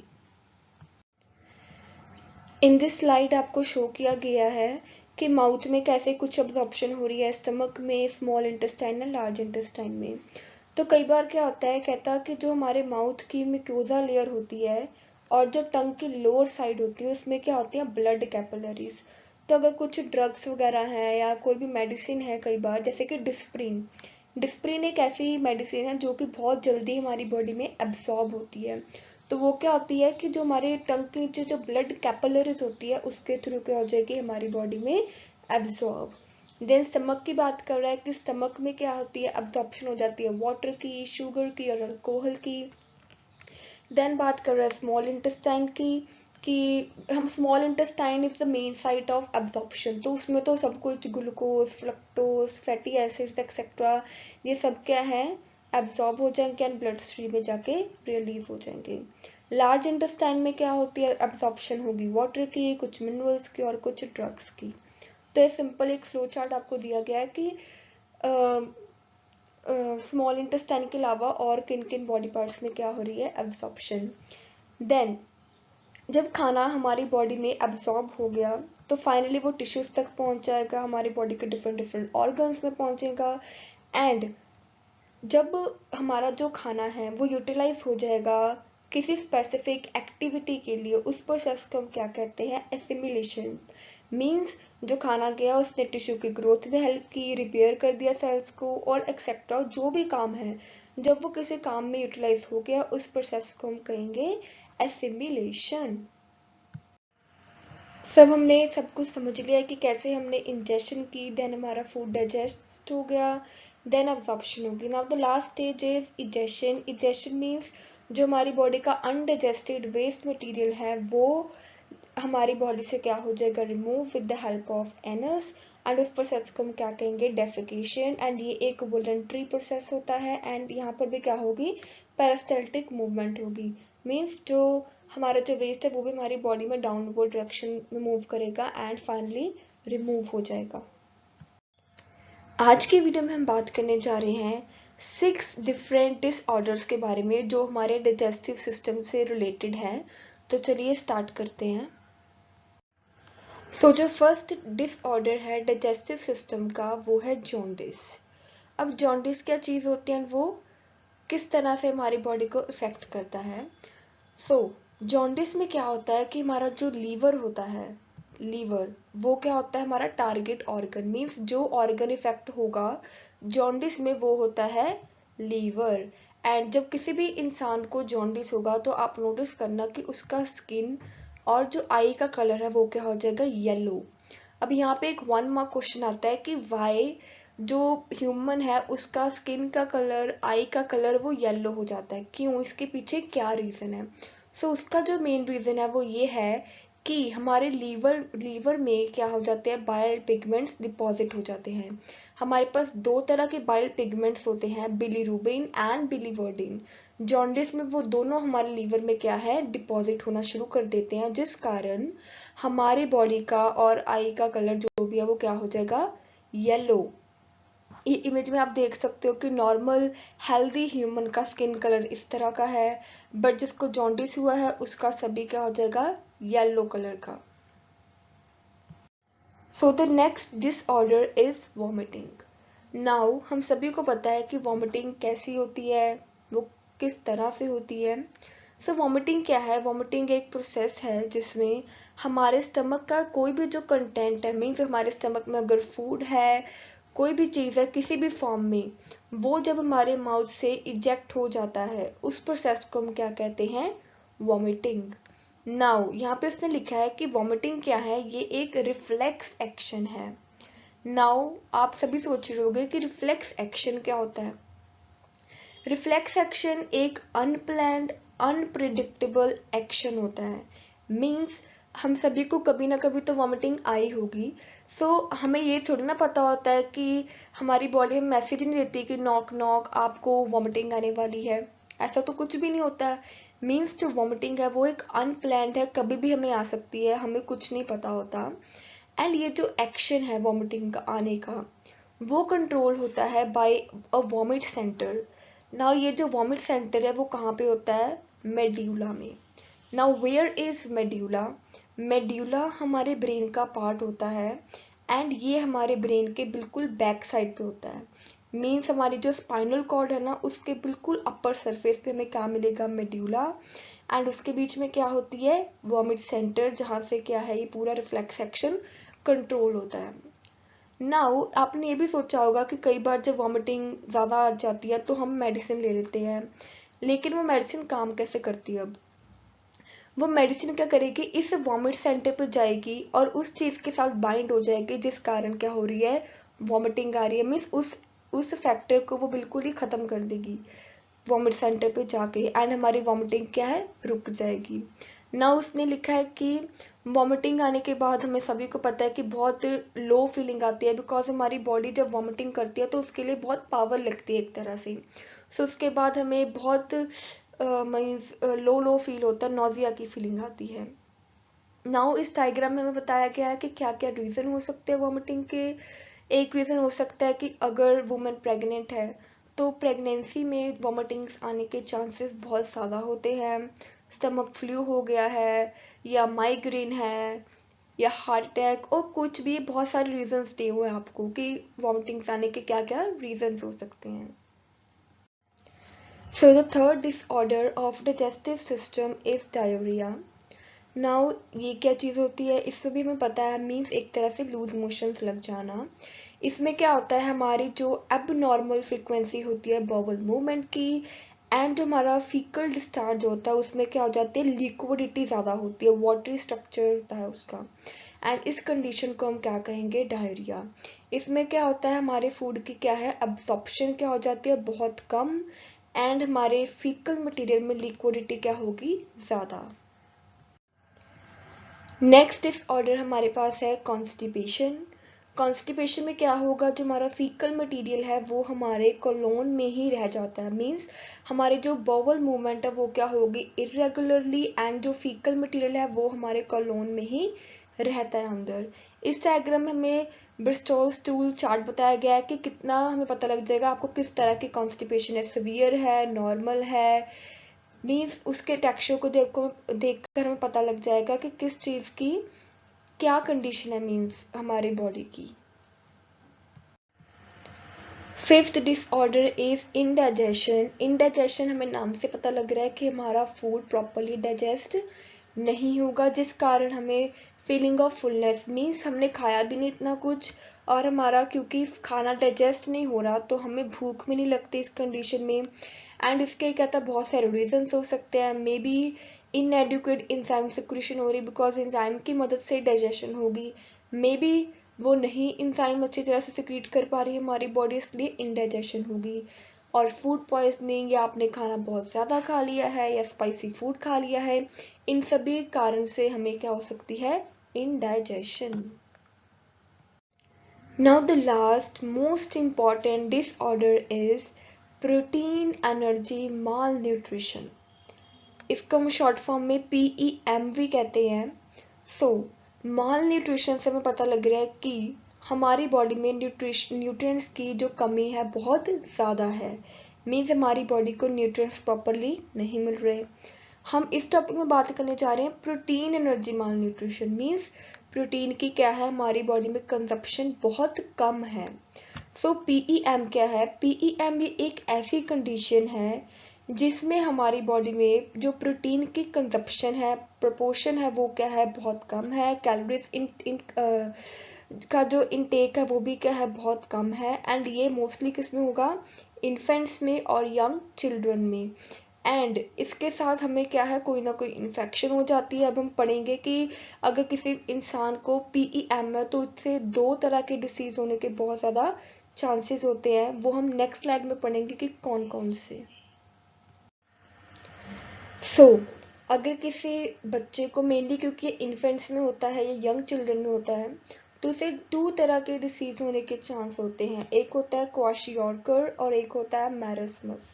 Speaker 2: इन दिस स्लाइड आपको शो किया गया है कि माउथ में कैसे कुछ एब्जॉर्प्शन हो रही है, स्टमक में, स्मॉल इंटेस्टाइन और लार्ज इंटेस्टाइन में। तो कई बार क्या होता है कहता कि जो हमारे माउथ की म्यूकोजा लेयर होती है और जो टंग की लोअर साइड होती है उसमें क्या होती है ब्लड कैपिलरीज। तो अगर कुछ ड्रग्स वगैरह हैं या कोई भी मेडिसिन है कई बार जैसे कि डिस्प्रिन, डिस्प्रिन एक ऐसी मेडिसिन है जो कि बहुत जल्दी हमारी बॉडी में एब्सॉर्ब होती है। तो वो क्या होती है कि जो हमारे टंग के नीचे जो ब्लड कैपिलरीज होती है उसके थ्रू क्या हो जाएगी हमारी बॉडी में एब्सॉर्ब। देन स्टमक की बात कर रहा है कि स्टमक में क्या होती है एब्जॉर्प्शन हो जाती है वाटर की, शुगर की और अल्कोहल की। देन बात कर रहा है स्मॉल इंटेस्टाइन की कि हम small intestine is the main site of absorption, तो उसमें तो सब कुछ glucose, fructose, fatty acids etcetera ये सब क्या है एब्जॉर्ब हो जाएंगे एंड ब्लड स्ट्रीम में जाके रिलीज हो जाएंगे। लार्ज इंटेस्टाइन में क्या होती है एब्जॉर्प्शन होगी वाटर की, कुछ मिनरल्स की और कुछ ड्रग्स की। तो ये सिंपल एक फ्लो चार्ट आपको दिया गया है कि स्मॉल इंटेस्टाइन के अलावा और किन किन बॉडी पार्ट्स में क्या हो रही है, एब्जॉर्प्शन। देन जब खाना हमारी बॉडी में एब्जॉर्ब हो गया तो फाइनली वो टिश्यूज तक पहुंच जाएगा, हमारी बॉडी के डिफरेंट डिफरेंट ऑर्गन्स में पहुंचेगा। एंड जब हमारा जो खाना है वो यूटिलाइज हो जाएगा किसी स्पेसिफिक एक्टिविटी के लिए, उस प्रोसेस को हम क्या कहते हैं, एसिमिलेशन। मीन्स जो खाना गया उसने टिश्यू की ग्रोथ में हेल्प की, रिपेयर कर दिया सेल्स को और एक्सेट्रा जो भी काम है, जब वो किसी काम में यूटिलाइज हो गया उस प्रोसेस को हम कहेंगे एसिमिलेशन। सब हमने सब कुछ समझ लिया कि कैसे हमने इंजेक्शन की, देन हमारा फूड डाइजेस्ट हो गया, देन अब्जॉर्प्शन होगी। Now the last stage is egestion. Egestion means जो हमारी बॉडी का अनडाइजेस्टेड वेस्ट मटेरियल है वो हमारी बॉडी से क्या हो जाएगा, remove with the help of anus. And उस प्रोसेस को हम क्या कहेंगे, डेफिकेशन। एंड ये एक वॉलंटरी प्रोसेस होता है एंड यहाँ पर भी क्या होगी, पेरिस्टाल्टिक मूवमेंट होगी। मीन्स जो हमारा जो वेस्ट है वो भी हमारी बॉडी में डाउनवर्ड डायरेक्शन में मूव करेगा एंड फाइनली रिमूव हो जाएगा। आज की वीडियो में हम बात करने जा रहे हैं 6 डिफरेंट डिसऑर्डर्स के बारे में जो हमारे डाइजेस्टिव सिस्टम से रिलेटेड है। तो चलिए स्टार्ट करते हैं। जो फर्स्ट डिसऑर्डर है डाइजेस्टिव सिस्टम का वो है जॉन्डिस। अब जॉन्डिस क्या चीज़ होती है, वो किस तरह से हमारी बॉडी को इफेक्ट करता है। जॉन्डिस में क्या होता है कि हमारा जो लीवर होता है, लीवर वो क्या होता है, हमारा टारगेट ऑर्गन। मीन्स जो ऑर्गन इफेक्ट होगा जॉन्डिस में वो होता है लीवर। एंड जब किसी भी इंसान को जॉन्डिस होगा तो आप नोटिस करना कि उसका स्किन और जो आई का कलर है वो क्या हो जाएगा, येलो। अब यहाँ पे एक 1 मार्क क्वेश्चन आता है कि वाई जो ह्यूमन है उसका स्किन का कलर, आई का कलर वो येलो हो जाता है, क्यों, इसके पीछे क्या रीजन है। उसका जो मेन रीजन है वो ये है कि हमारे लीवर में क्या हो जाते हैं, बाइल पिगमेंट्स डिपॉजिट हो जाते हैं। हमारे पास 2 तरह के बाइल पिगमेंट्स होते हैं, बिलीरुबिन एंड बिलीवर्डिन। जॉन्डिस में वो दोनों हमारे लीवर में क्या है, डिपॉजिट होना शुरू कर देते हैं, जिस कारण हमारी बॉडी का और आई का कलर जो भी है वो क्या हो जाएगा, येलो। ये इमेज में आप देख सकते हो कि नॉर्मल हेल्दी ह्यूमन का स्किन कलर इस तरह का है, बट जिसको जॉन्डिस हुआ है उसका सभी क्या हो जाएगा, येलो कलर का। The next disorder is vomiting. Now हम सभी को पता है कि वॉमिटिंग कैसी होती है, वो किस तरह से होती है। वॉमिटिंग क्या है, वॉमिटिंग एक प्रोसेस है जिसमें हमारे स्टमक का कोई भी जो कंटेंट है, मीन्स हमारे स्टमक में अगर फूड है, कोई भी चीज़ है किसी भी फॉर्म में, वो जब हमारे माउथ से इजेक्ट हो जाता है उस प्रोसेस को हम क्या कहते हैं, वॉमिटिंग। नाउ यहाँ पे उसने लिखा है कि वॉमिटिंग क्या है, ये एक रिफ्लेक्स एक्शन है। नाउ आप सभी सोच रहे होंगे कि रिफ्लेक्स एक्शन क्या होता है। रिफ्लेक्स एक्शन एक अनप्लैन्ड अनप्रिडिक्टेबल एक्शन होता है। मीन्स हम सभी को कभी ना कभी तो वॉमिटिंग आई होगी। हमें ये थोड़ी ना पता होता है कि हमारी बॉडी हमें मैसेज नहीं देती कि नॉक नॉक आपको वॉमिटिंग आने वाली है, ऐसा तो कुछ भी नहीं होता है। मीन्स जो वॉमिटिंग है वो एक अनप्लैन्ड है, कभी भी हमें आ सकती है, हमें कुछ नहीं पता होता। एंड ये जो एक्शन है वॉमिटिंग का आने का वो कंट्रोल होता है बाय अ वॉमिट सेंटर। नाउ ये जो वॉमिट सेंटर है वो कहाँ पे होता है, मेड्यूला में। Now where is medulla, medulla हमारे ब्रेन का पार्ट होता है एंड ये हमारे ब्रेन के बिल्कुल बैक साइड पे होता है। मीन्स हमारी जो स्पाइनल कॉर्ड है ना उसके बिल्कुल अपर सरफेस पे हमें क्या मिलेगा, मेड्यूला। एंड उसके बीच में क्या होती है, वॉमिट सेंटर, जहाँ से क्या है ये पूरा रिफ्लेक्स एक्शन कंट्रोल होता है। नाउ आपने ये भी सोचा होगा कि कई बार जब वॉमिटिंग ज़्यादा आ जाती है तो हम मेडिसिन ले लेते हैं, लेकिन वो मेडिसिन काम कैसे करती है। अब वो मेडिसिन क्या करेगी, इस वॉमिट सेंटर पर जाएगी और उस चीज़ के साथ बाइंड हो जाएगी जिस कारण क्या हो रही है, वॉमिटिंग आ रही है। मीन्स उस फैक्टर को वो बिल्कुल ही ख़त्म कर देगी वॉमिट सेंटर पे जाके एंड हमारी वॉमिटिंग क्या है, रुक जाएगी। ना उसने लिखा है कि वॉमिटिंग आने के बाद हमें सभी को पता है कि बहुत लो फीलिंग आती है, बिकॉज हमारी बॉडी जब वॉमिटिंग करती है तो उसके लिए बहुत पावर लगती है एक तरह से। उसके बाद हमें बहुत मीन्स लो फील होता है, नोजिया की फीलिंग आती है। नाउ इस डायग्राम में हमें बताया गया है कि क्या क्या रीज़न हो सकते हैं वॉमिटिंग के। एक रीज़न हो सकता है कि अगर वुमेन प्रेग्नेंट है तो प्रेगनेंसी में वॉमिटिंग्स आने के चांसेस बहुत ज़्यादा होते हैं। स्टमक फ्लू हो गया है, या माइग्रेन है, या हार्ट अटैक, और कुछ भी बहुत सारे रीजंस दिए हुए हैं आपको कि वॉमिटिंग्स आने के क्या क्या रीजंस हो सकते हैं। So the third disorder of digestive system is diarrhoea. Now ये क्या चीज़ होती है, इसमें भी हमें पता है, मीन्स एक तरह से लूज मोशंस लग जाना। इसमें क्या होता है, हमारी जो अब नॉर्मल फ्रिक्वेंसी होती है बॉवल मूवमेंट की एंड जो हमारा फीकल डिस्चार्ज होता है उसमें क्या हो जाती है, लिक्विडिटी ज़्यादा होती है, वाटरी स्ट्रक्चर होता है उसका, एंड इस कंडीशन को हम क्या कहेंगे, डायरिया। इसमें क्या होता है, हमारे फूड की क्या है, अब्जॉर्प्शन क्या हो जाती है, बहुत कम, एंड हमारे फीकल मटेरियल में लिक्विडिटी क्या होगी, ज़्यादा। नेक्स्ट डिसऑर्डर हमारे पास है कॉन्स्टिपेशन। कॉन्स्टिपेशन में क्या होगा, जो हमारा फीकल मटेरियल है वो हमारे कोलोन में ही रह जाता है, मीन्स हमारे जो बॉवल मूवमेंट है वो क्या होगी, इरेगुलरली, एंड जो फीकल मटेरियल है वो हमारे कोलोन में ही रहता है अंदर। इस डायग्राम में हमें ब्रिस्टोल स्टूल चार्ट बताया गया है कि कितना हमें पता लग जाएगा आपको किस तरह की कॉन्स्टिपेशन है, सिवियर है, नॉर्मल है, मीन्स उसके टेक्सचर को देखकर हमें पता लग जाएगा कि किस चीज़ की क्या कंडीशन है, मीन्स हमारी बॉडी की। Fifth disorder is indigestion. Indigestion हमें नाम से पता लग रहा है कि हमारा फूड प्रॉपरली डाइजेस्ट नहीं होगा, जिस कारण हमें फीलिंग ऑफ फुलनेस, मीन्स हमने खाया भी नहीं इतना कुछ और हमारा क्योंकि खाना डाइजेस्ट नहीं हो रहा तो हमें भूख भी नहीं लगती इस कंडीशन में। एंड इसके क्या था, बहुत सारे रीजंस हो सकते हैं, मे बी इनएडिक्वेट इंजाइम सिक्रीशन हो रही, बिकॉज इंजाइम की मदद से डाइजेशन होगी, मे बी वो नहीं इंजाइम अच्छी तरह से सिक्रीट कर पा रही है हमारी बॉडी, इसलिए इनडाइजेशन होगी। और फूड पॉइजनिंग, या आपने खाना बहुत ज़्यादा खा लिया है या स्पाइसी फूड खा लिया है, इन सभी कारण से हमें क्या हो सकती है, indigestion. Now the last most important disorder is protein energy mall nutrition. इसको हम शॉर्ट फॉर्म में PEM भी कहते हैं। सो माल न्यूट्रिशन से हमें पता लग रहा है कि हमारी बॉडी में न्यूट्रिएंट्स की जो कमी है बहुत ज़्यादा है, मीन्स हमारी बॉडी को न्यूट्रिएंट्स प्रॉपरली नहीं मिल रहे। हम इस टॉपिक में बात करने जा रहे हैं प्रोटीन एनर्जी माल न्यूट्रिशन, मीन्स प्रोटीन की क्या है, हमारी बॉडी में कंजप्शन बहुत कम है। सो PEM क्या है, PEM भी एक ऐसी कंडीशन है जिसमें हमारी बॉडी में जो प्रोटीन की कंजप्शन है, प्रोपोर्शन है, वो क्या है, बहुत कम है। कैलोरीज का जो इनटेक है वो भी क्या है, बहुत कम है। एंड ये मोस्टली किस में होगा, इन्फेंट्स में और यंग चिल्ड्रन में। एंड इसके साथ हमें क्या है, कोई ना कोई इन्फेक्शन हो जाती है। अब हम पढ़ेंगे कि अगर किसी इंसान को PEM है तो उससे 2 तरह के डिसीज होने के बहुत ज़्यादा चांसेस होते हैं, वो हम नेक्स्ट स्लाइड में पढ़ेंगे कि कौन कौन से। अगर किसी बच्चे को, मेनली क्योंकि इन्फेंट्स में होता है या यंग चिल्ड्रन में होता है, तो इसे 2 तरह के डिसीज होने के चांस होते हैं। एक होता है क्वाशियोर्कर और एक होता है मैरस्मस।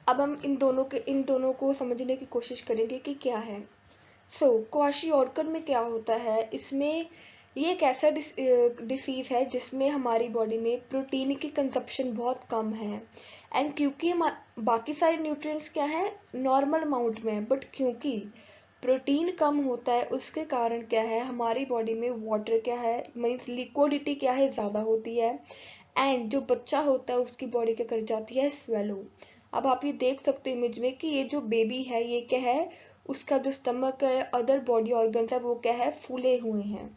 Speaker 2: अब हम इन दोनों को समझने की कोशिश करेंगे कि क्या है। क्वाशियोर्कर में क्या होता है, इसमें ये एक ऐसा डिसीज है जिसमें हमारी बॉडी में प्रोटीन की कंजप्शन बहुत कम है। एंड क्योंकि बाकी सारे न्यूट्रिएंट्स क्या है, नॉर्मल अमाउंट में है, बट क्योंकि प्रोटीन कम होता है उसके कारण क्या है, हमारी बॉडी में वाटर क्या है, मीन्स लिक्विडिटी क्या है, ज़्यादा होती है। एंड जो बच्चा होता है उसकी बॉडी क्या कर जाती है, स्वेलो। अब आप ये देख सकते हो इमेज में कि ये जो बेबी है ये क्या है, उसका जो स्टमक है, अदर बॉडी ऑर्गन्स है, वो क्या है, फूले हुए हैं।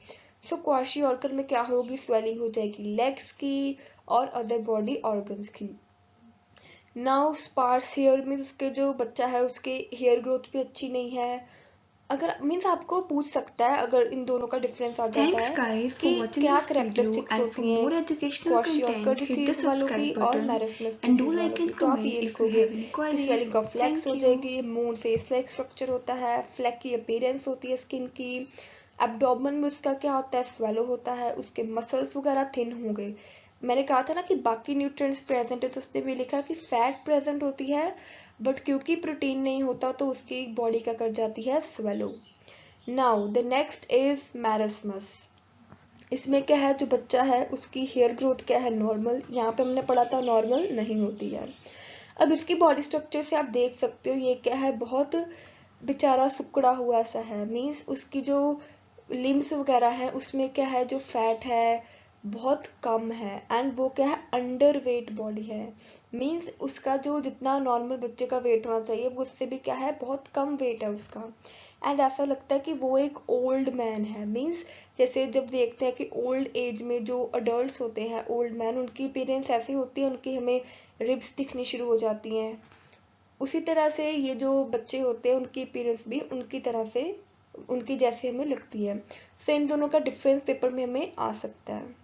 Speaker 2: क्वाशियोर्कर में क्या होगी, स्वेलिंग हो जाएगी लेग्स की और अदर बॉडी ऑर्गन्स की। नाउ स्पार्स हेयर मीन्स के जो बच्चा है उसके हेयर ग्रोथ भी अच्छी नहीं है। अगर मीन्स आपको पूछ सकता है अगर इन दोनों का डिफरेंस आ जाता
Speaker 1: Thanks
Speaker 2: है
Speaker 1: guys for
Speaker 2: कि
Speaker 1: watching
Speaker 2: क्या
Speaker 1: this video,
Speaker 2: characteristics
Speaker 1: and for
Speaker 2: होती हैं
Speaker 1: more educational
Speaker 2: क्वाशियोर्कर
Speaker 1: content hit the
Speaker 2: disease वालों की
Speaker 1: subscribe
Speaker 2: और
Speaker 1: button
Speaker 2: मैरस्मस
Speaker 1: and do
Speaker 2: डिसीज वालों
Speaker 1: like
Speaker 2: की।
Speaker 1: and
Speaker 2: तो आप
Speaker 1: comment
Speaker 2: ये
Speaker 1: if you
Speaker 2: लिखोगे
Speaker 1: have any
Speaker 2: कि
Speaker 1: queries.
Speaker 2: स्वेलिंग ऑफ फ्लैक्स हो
Speaker 1: Thank you.
Speaker 2: जाएगी, मून फेस लाइक स्ट्रक्चर होता है, फ्लैक की अपीयरेंस होती है स्किन की, एब्डोमेन में उसका क्या होता है, स्वेलो होता है, उसके मसल्स वगैरह थिन हो गए। मैंने कहा था ना कि बाकी न्यूट्रिएंट्स प्रेजेंट है, तो उसने भी लिखा कि फैट प्रेजेंट होती है, बट क्योंकि प्रोटीन नहीं होता तो उसकी बॉडी क्या कर जाती है, swallow. Now the next is marasmus. इसमें क्या है, जो बच्चा है उसकी हेयर ग्रोथ क्या है, नॉर्मल। यहाँ पे हमने पढ़ा था नॉर्मल नहीं होती है। अब इसकी बॉडी स्ट्रक्चर से आप देख सकते हो ये क्या है, बहुत बेचारा सुकड़ा हुआ सा है। मीन्स उसकी जो लिम्स वगैरह है उसमें क्या है, जो फैट है बहुत कम है, एंड वो क्या है, अंडर वेट बॉडी है। मीन्स उसका जो जितना नॉर्मल बच्चे का वेट होना चाहिए वो उससे भी क्या है, बहुत कम वेट है उसका। एंड ऐसा लगता है कि वो एक ओल्ड मैन है। मीन्स जैसे जब देखते हैं कि ओल्ड एज में जो अडल्ट होते हैं, ओल्ड मैन, उनकी अपीयरेंस ऐसी होती है, उनकी हमें रिब्स दिखनी शुरू हो जाती हैं। उसी तरह से ये जो बच्चे होते हैं उनकी अपीयरेंस भी उनकी तरह से, उनकी जैसे हमें लगती है। सो इन दोनों का डिफरेंस पेपर में हमें आ सकता है।